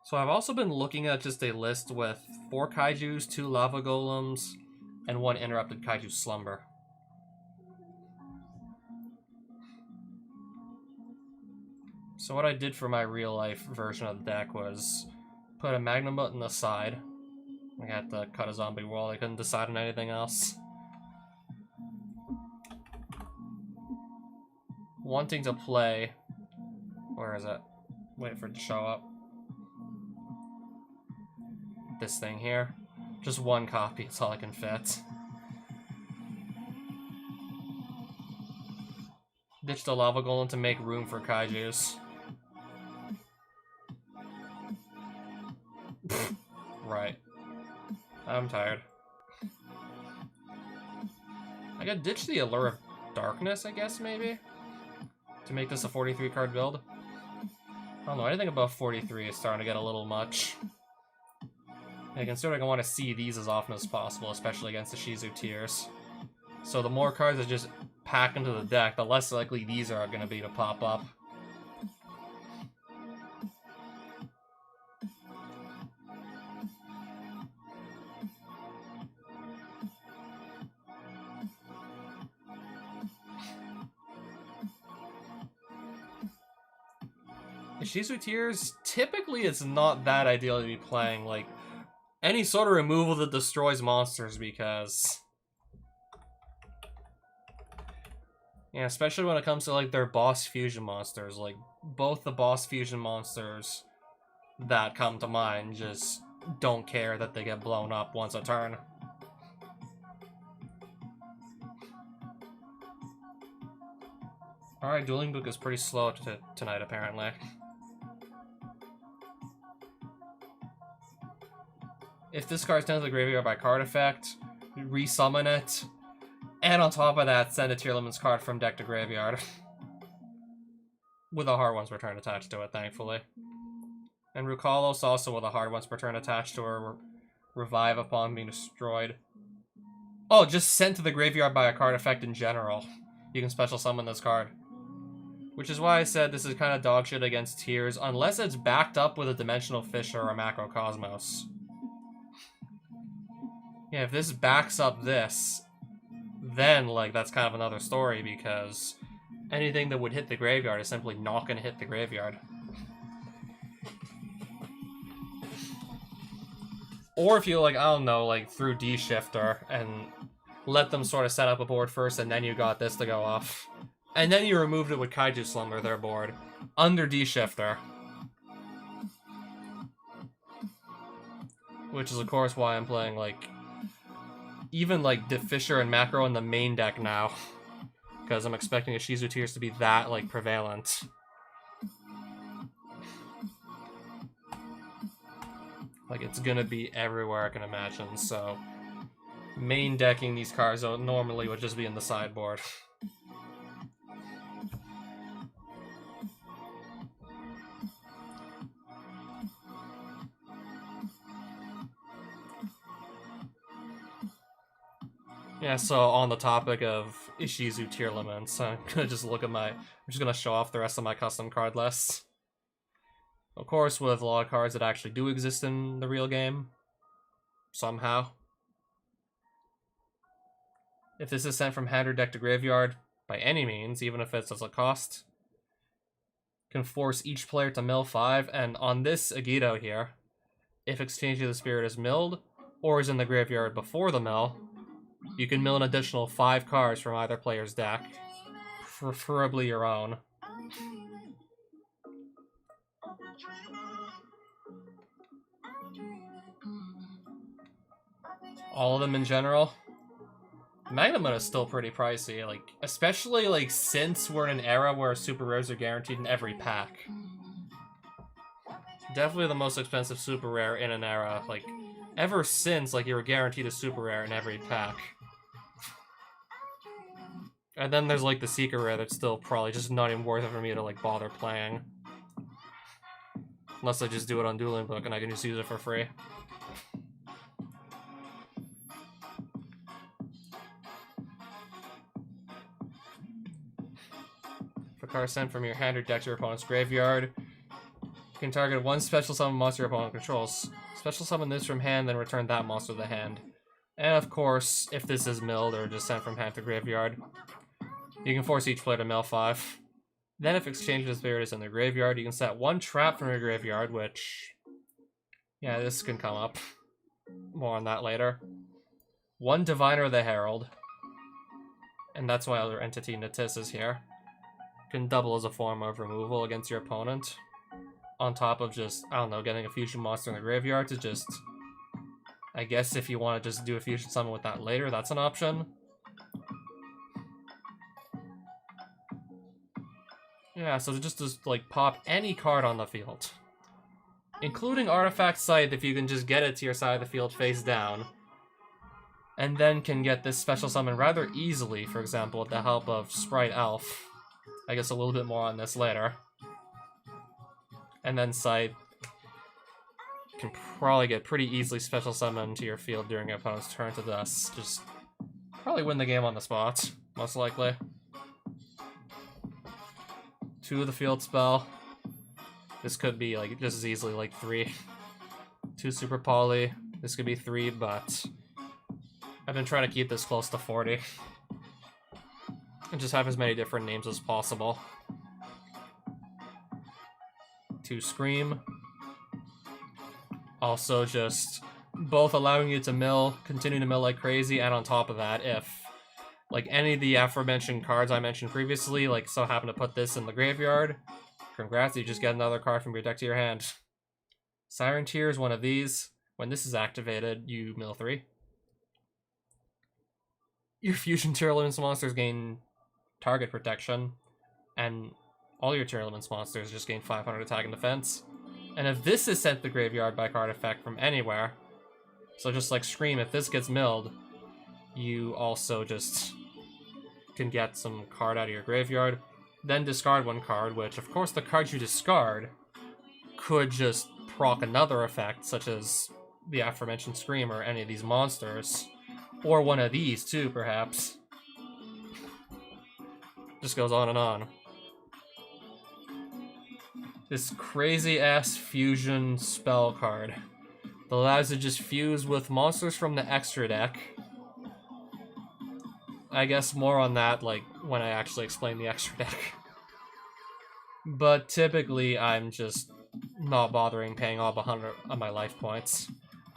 So I've also been looking at just a list with 4 kaijus, 2 lava golems, and 1 interrupted kaiju slumber. So what I did for my real life version of the deck was put a Magnum button aside. I had to cut a zombie wall, I couldn't decide on anything else. Wanting to play... Where is it? Wait for it to show up. This thing here. Just 1 copy, it's all I can fit. Ditch the lava golem to make room for kaijus. Right. I'm tired. I could ditch the Allure of Darkness, I guess, maybe? To make this a 43 card build. I don't know, anything above 43 is starting to get a little much. And considering I want to see these as often as possible, especially against the Shizu tiers. So the more cards that just pack into the deck, the less likely these are going to be to pop up. The Shizu tiers, typically it's not that ideal to be playing, like, any sort of removal that destroys monsters, because... Yeah, especially when it comes to, like, their boss fusion monsters. Like, both the boss fusion monsters that come to mind just don't care that they get blown up once a turn. Alright, Duelingbook is pretty slow tonight, apparently. If this card's sent to the graveyard by card effect, resummon it, and on top of that, send a tier limits card from deck to graveyard. With a hard once per turn attached to it, thankfully. And Rukalos also with a hard once per turn attached to her, revive upon being destroyed. Oh, just sent to the graveyard by a card effect in general. You can special summon this card. Which is why I said this is kind of dog shit against tiers, unless it's backed up with a Dimensional Fissure or a Macrocosmos. Yeah, if this backs up this, then, like, that's kind of another story, because anything that would hit the graveyard is simply not going to hit the graveyard. Or if you, like, I don't know, like, through D-Shifter, and let them sort of set up a board first, and then you got this to go off. And then you removed it with Kaiju Slumber, their board, under D-Shifter. Which is, of course, why I'm playing, like, even, like, Fisher and Macro in the main deck now. Because I'm expecting a Shizu tiers to be that, like, prevalent. Like, it's gonna be everywhere I can imagine, so... Main decking these cards normally would just be in the sideboard. Yeah, so on the topic of Ishizu tier limits. I'm gonna just look at I'm just gonna show off the rest of my custom card lists. Of course, with a lot of cards that actually do exist in the real game. Somehow. If this is sent from hand or deck to graveyard, by any means, even if it's as a cost, can force each player to mill 5, and on this Agito here, if Exchange of the Spirit is milled, or is in the graveyard before the mill, you can mill an additional 5 cards from either player's deck, preferably your own. All of them in general. Magnamon is still pretty pricey, like, especially, like, since we're in an era where super rares are guaranteed in every pack. Definitely the most expensive super rare in an era, like, ever since, like, you were guaranteed a super rare in every pack. And then there's, like, the secret rare that's still probably just not even worth it for me to, like, bother playing. Unless I just do it on Duelingbook and I can just use it for free. For cards sent from your hand or deck to your opponent's graveyard, you can target one special summon monster your opponent controls. Special summon this from hand, then return that monster to the hand. And of course, if this is milled or just sent from hand to graveyard, you can force each player to mill 5. Then if Exchange of the Spirit is in the graveyard, you can set one trap from your graveyard, which... yeah, this can come up. More on that later. One Diviner of the Herald. And that's why other entity Natis is here. Can double as a form of removal against your opponent. On top of just, I don't know, getting a fusion monster in the graveyard to just... I guess if you want to just do a fusion summon with that later, that's an option. Yeah, so just like, pop any card on the field. Including Artifact Sight if you can just get it to your side of the field face down. And then can get this special summon rather easily, for example, with the help of Sprite Elf. I guess a little bit more on this later. And then Sight can probably get pretty easily special summoned to your field during your opponent's turn to thus just probably win the game on the spot, most likely. 2 of the field spell. This could be like just as easily like 3. 2 super poly. This could be 3, but I've been trying to keep this close to 40. And just have as many different names as possible. 2 Scream. Also just both allowing you to mill, continue to mill like crazy, and on top of that, if like any of the aforementioned cards I mentioned previously, like so happen to put this in the graveyard, congrats, you just get another card from your deck to your hand. Siren Tear is one of these. When this is activated, you mill 3. Your Fusion Tier Elements monsters gain target protection, and all your Tier Elements monsters just gain 500 attack and defense. And if this is sent to the graveyard by card effect from anywhere, so just like Scream, if this gets milled, you also just can get some card out of your graveyard, then discard 1 card, which of course the cards you discard could just proc another effect, such as the aforementioned Scream or any of these monsters, or one of these too, perhaps. Just goes on and on. This crazy-ass fusion spell card that allows you to just fuse with monsters from the extra deck. I guess more on that, like, when I actually explain the extra deck. But typically, I'm just not bothering paying all 100 of my life points.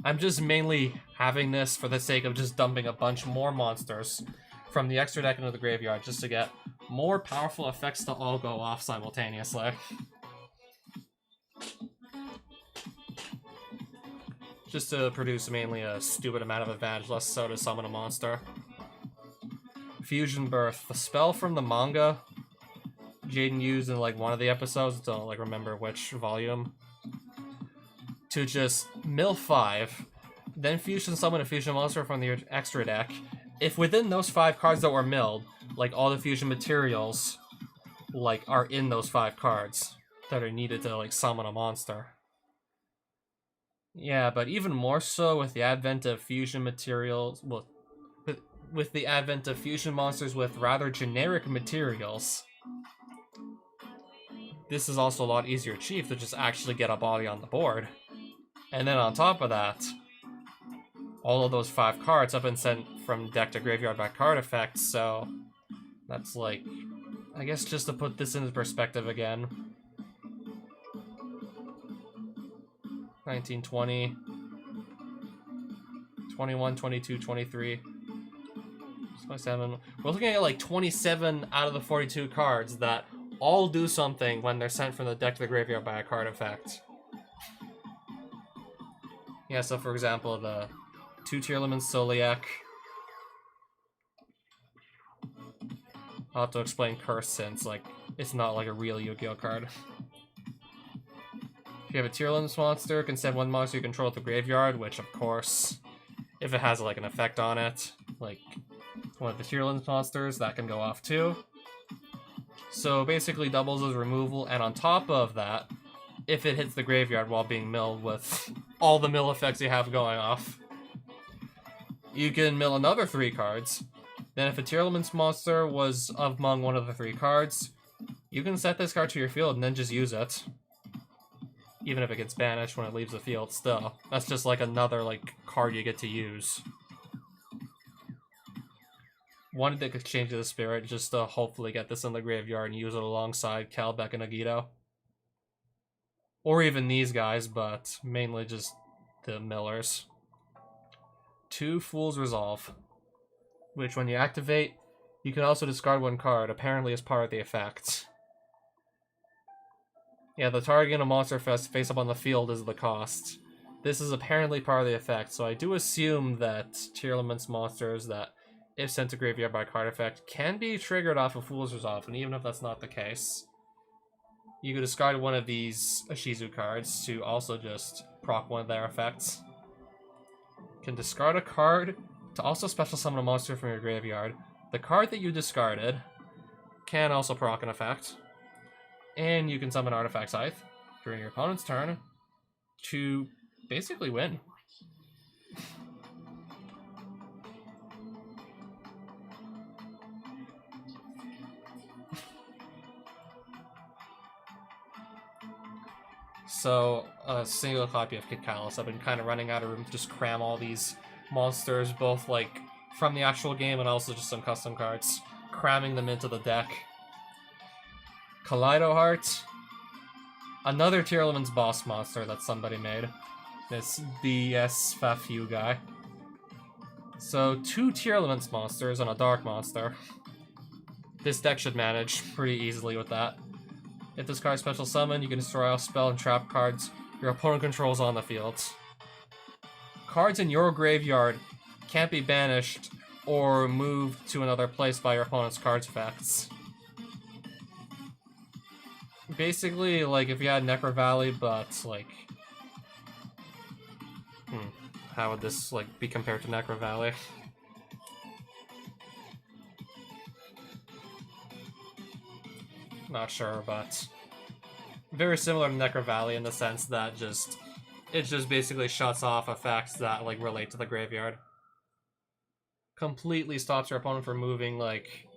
I'm just mainly having this for the sake of just dumping a bunch more monsters from the extra deck into the graveyard just to get more powerful effects to all go off simultaneously. Just to produce mainly a stupid amount of advantage, less so to summon a monster. Fusion Birth, the spell from the manga Jaden used in like one of the episodes, don't like remember which volume, to just mill 5, then fusion summon a fusion monster from the extra deck. If within those 5 cards that were milled, like all the fusion materials like are in those 5 cards that are needed to like summon a monster. Yeah, but even more so with the advent of fusion materials, well, with the advent of fusion monsters with rather generic materials, this is also a lot easier to achieve to just actually get a body on the board. And then on top of that, all of those 5 cards have been sent from deck to graveyard by card effects, so that's like, I guess just to put this into perspective again, 19, 20, 21, 22, 23, 27. We're looking at like 27 out of the 42 cards that all do something when they're sent from the deck to the graveyard by a card effect. Yeah, so for example, the 2 Tearlaman Soliak. I'll have to explain Curse since, like, it's not like a real Yu-Gi-Oh card. If you have a Tearlaman's monster, it can send 1 monster you control to the graveyard, which, of course, if it has, like, an effect on it, like one of the Tearlaman's monsters, that can go off too. So basically doubles as removal, and on top of that, if it hits the graveyard while being milled with all the mill effects you have going off, you can mill another 3 cards. Then if a Tearlaman's monster was among one of the 3 cards, you can set this card to your field and then just use it. Even if it gets banished when it leaves the field still. That's just like another like card you get to use. Wanted to exchange the spirit just to hopefully get this in the graveyard and use it alongside Calbeck and Agito. Or even these guys, but mainly just the millers. 2 Fool's Resolve, which when you activate, you can also discard 1 card, apparently as part of the effect. Yeah, the target a monster face up on the field is the cost. This is apparently part of the effect, so I do assume that Tearlaman's monsters that, if sent to graveyard by card effect, can be triggered off of Fool's Resolve, and even if that's not the case, you could discard one of these Ashizu cards to also just proc one of their effects. Can discard a card to also special summon a monster from your graveyard. The card that you discarded can also proc an effect. And you can summon Artifact Scythe during your opponent's turn to basically win. So, a single copy of Kid Callus. I've been kind of running out of room to just cram all these monsters, both like from the actual game and also just some custom cards. Cramming them into the deck. Kaleido Heart. Another Tearlaman's boss monster that somebody made. This DS Fafu guy. So 2 Tearlaman's monsters and a dark monster. This deck should manage pretty easily with that. If this card special summon, you can destroy all spell and trap cards your opponent controls on the field. Cards in your graveyard can't be banished or moved to another place by your opponent's cards effects. Basically, like, if you had Necro Valley, but, like... how would this, like, be compared to Necro Valley? Not sure, but... very similar to Necro Valley in the sense that it just basically shuts off effects that, like, relate to the graveyard. Completely stops your opponent from moving, like...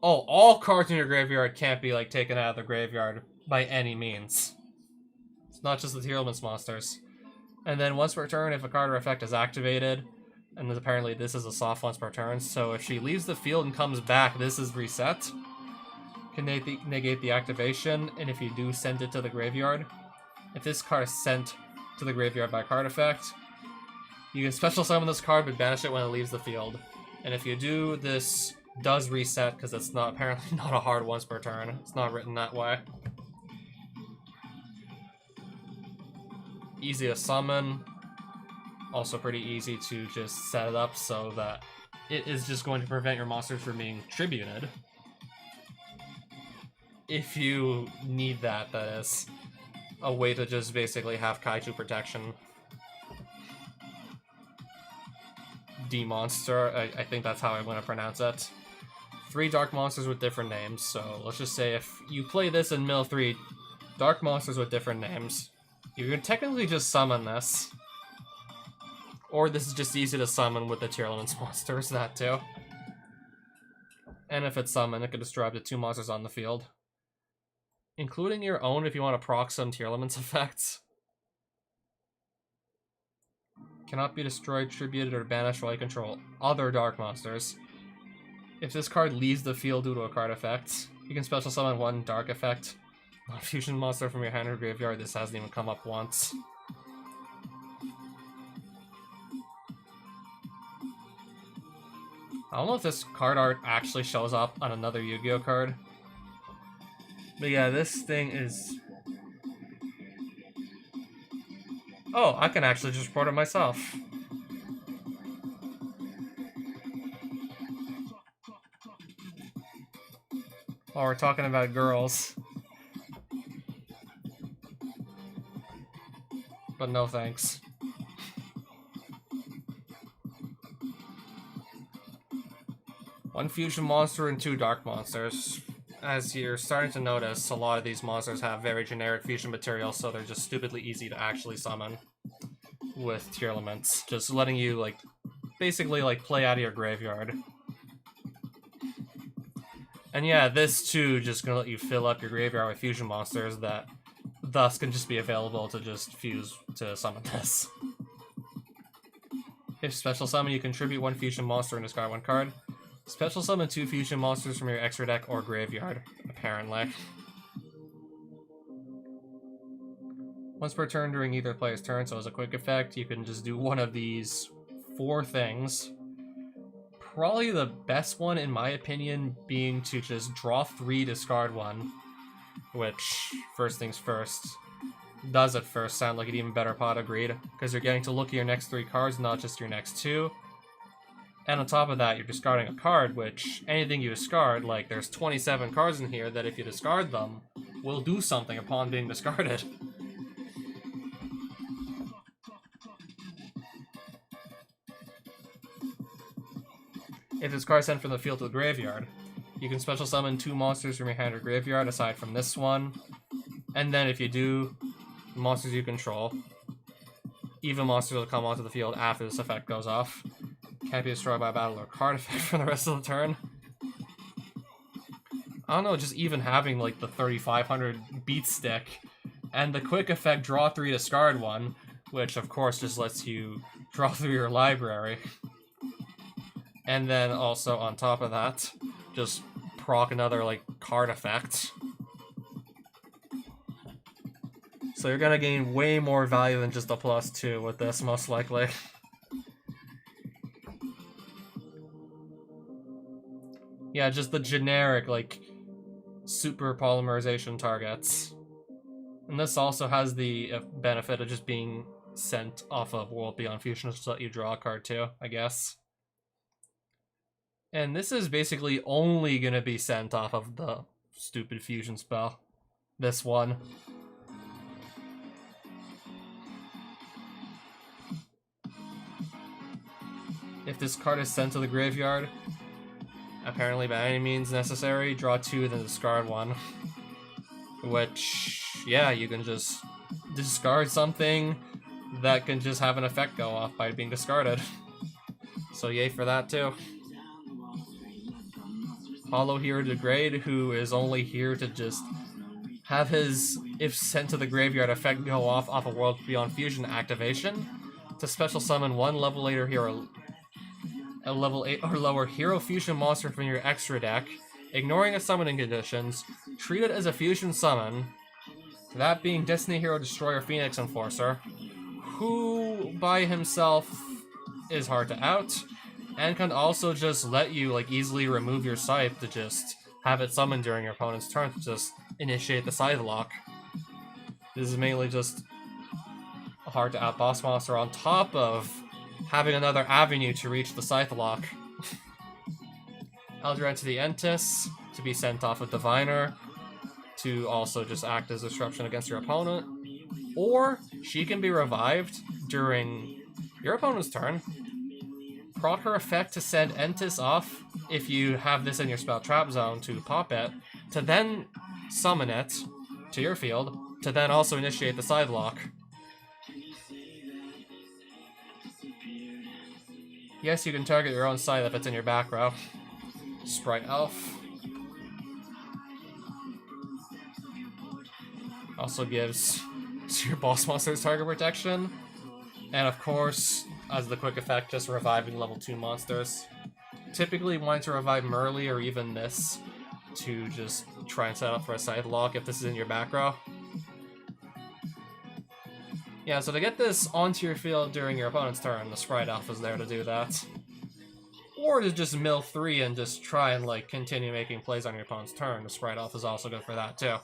oh, all cards in your graveyard can't be, like, taken out of the graveyard by any means. It's not just the Tearlaman's monsters. And then once per turn, if a card or effect is activated, and apparently this is a soft once per turn, so if she leaves the field and comes back, this is reset. Can negate the activation, and if you do send it to the graveyard, if this card is sent to the graveyard by card effect, you can special summon this card but banish it when it leaves the field. And if you do, this does reset because it's not apparently not a hard once per turn. It's not written that way. Easy to summon. Also pretty easy to just set it up so that it is just going to prevent your monsters from being tributed. If you need that, that is. A way to just basically have Kaiju protection. D-Monster, I think that's how I'm going to pronounce it. 3 dark monsters with different names, so let's just say if you play this in mill 3 dark monsters with different names, you can technically just summon this. Or this is just easy to summon with the tier limits monsters, that too. And if it's summoned, it can destroy up to 2 monsters on the field. Including your own if you want to proc some tier limits effects. Cannot be destroyed, tributed, or banished while you control other dark monsters. If this card leaves the field due to a card effect, you can special summon 1 dark effect. Fusion monster from your hand or graveyard. This hasn't even come up once. I don't know if this card art actually shows up on another Yu-Gi-Oh card. But yeah, this thing is... Oh, I can actually just report it myself. While we're talking about girls. But no thanks. One fusion monster and 2 dark monsters. As you're starting to notice, a lot of these monsters have very generic fusion material, so they're just stupidly easy to actually summon with tier elements. Just letting you, like, basically, like, play out of your graveyard. And yeah, this too just gonna let you fill up your graveyard with fusion monsters that thus can just be available to just fuse to summon this. If special summon, you contribute 1 fusion monster and discard 1 card. Special summon 2 fusion monsters from your extra deck or graveyard, apparently. Once per turn during either player's turn, so as a quick effect, you can just do one of these 4 things. Probably the best one, in my opinion, being to just draw 3, discard 1. Which, first things first, does at first sound like an even better pot of greed, because you're getting to look at your next 3 cards, not just your next 2. And on top of that, you're discarding a card, which anything you discard, like there's 27 cards in here that if you discard them, will do something upon being discarded. If this card is sent from the field to the graveyard, you can special summon 2 monsters from your hand or graveyard aside from this one. And then if you do, monsters you control, even monsters will come onto the field after this effect goes off. Can't be destroyed by a battle or card effect for the rest of the turn. I don't know, just even having like the 3500 beat stick and the quick effect draw 3, discard 1, which of course just lets you draw through your library. And then also on top of that, just proc another like card effect. So you're gonna gain way more value than just a +2 with this, most likely. Yeah, just the generic, like, super polymerization targets. And this also has the benefit of just being sent off of World Beyond Fusion, just to let you draw a card too, I guess. And this is basically only gonna be sent off of the stupid fusion spell. This one. If this card is sent to the graveyard, apparently by any means necessary, draw 2, then discard 1. Which, yeah, you can just discard something that can just have an effect go off by being discarded. So yay for that too. Hollow Hero Degrade, who is only here to just have his, if sent to the graveyard, effect go off a World Beyond Fusion activation, to special summon 1 level 8 or hero, a level 8 or lower hero fusion monster from your extra deck, ignoring its summoning conditions, treat it as a fusion summon, that being Destiny Hero Destroyer Phoenix Enforcer, who by himself is hard to out, and can also just let you like easily remove your scythe to just have it summoned during your opponent's turn to just initiate the scythe lock. This is mainly just a hard to out boss monster on top of having another avenue to reach the scythe lock. Eldred to the Entis to be sent off with Diviner to also just act as disruption against your opponent. Or she can be revived during your opponent's turn. Proc her effect to send Entis off if you have this in your spell trap zone to pop it, to then summon it to your field, to then also initiate the scythe lock. Yes, you can target your own side if it's in your back row. Sprite Elf. Also gives your boss monsters target protection. And of course, as the quick effect, just reviving level 2 monsters. Typically wanting to revive Merly or even this to just try and set up for a side lock if this is in your back row. Yeah, so to get this onto your field during your opponent's turn, the Sprite Elf is there to do that. Or to just mill 3 and just try and like continue making plays on your opponent's turn. The Sprite Elf is also good for that too. Of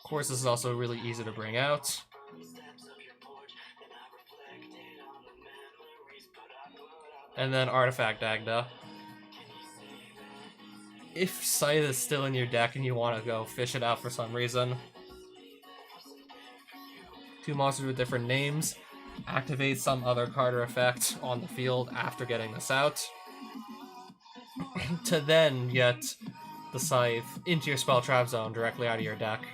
course, this is also really easy to bring out. And then Artifact Agda. If Scythe is still in your deck and you want to go fish it out for some reason, 2 monsters with different names, activate some other card or effect on the field after getting this out, to then get the Scythe into your spell trap zone directly out of your deck.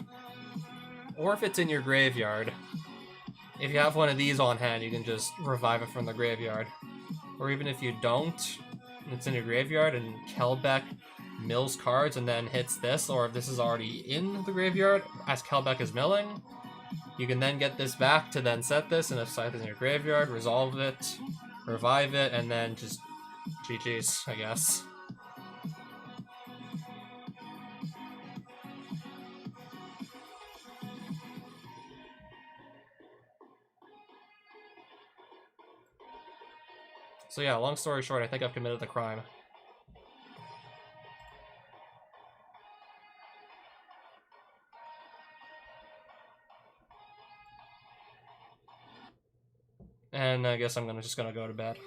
Or if it's in your graveyard, if you have one of these on hand, you can just revive it from the graveyard. Or even if you don't, it's in your graveyard and Kelbeck mills cards and then hits this, or if this is already in the graveyard as Kelbeck is milling, you can then get this back to then set this, and if Scythe is in your graveyard, resolve it, revive it, and then just GG's, I guess. So yeah, long story short, I think I've committed the crime. And I guess I'm just gonna go to bed.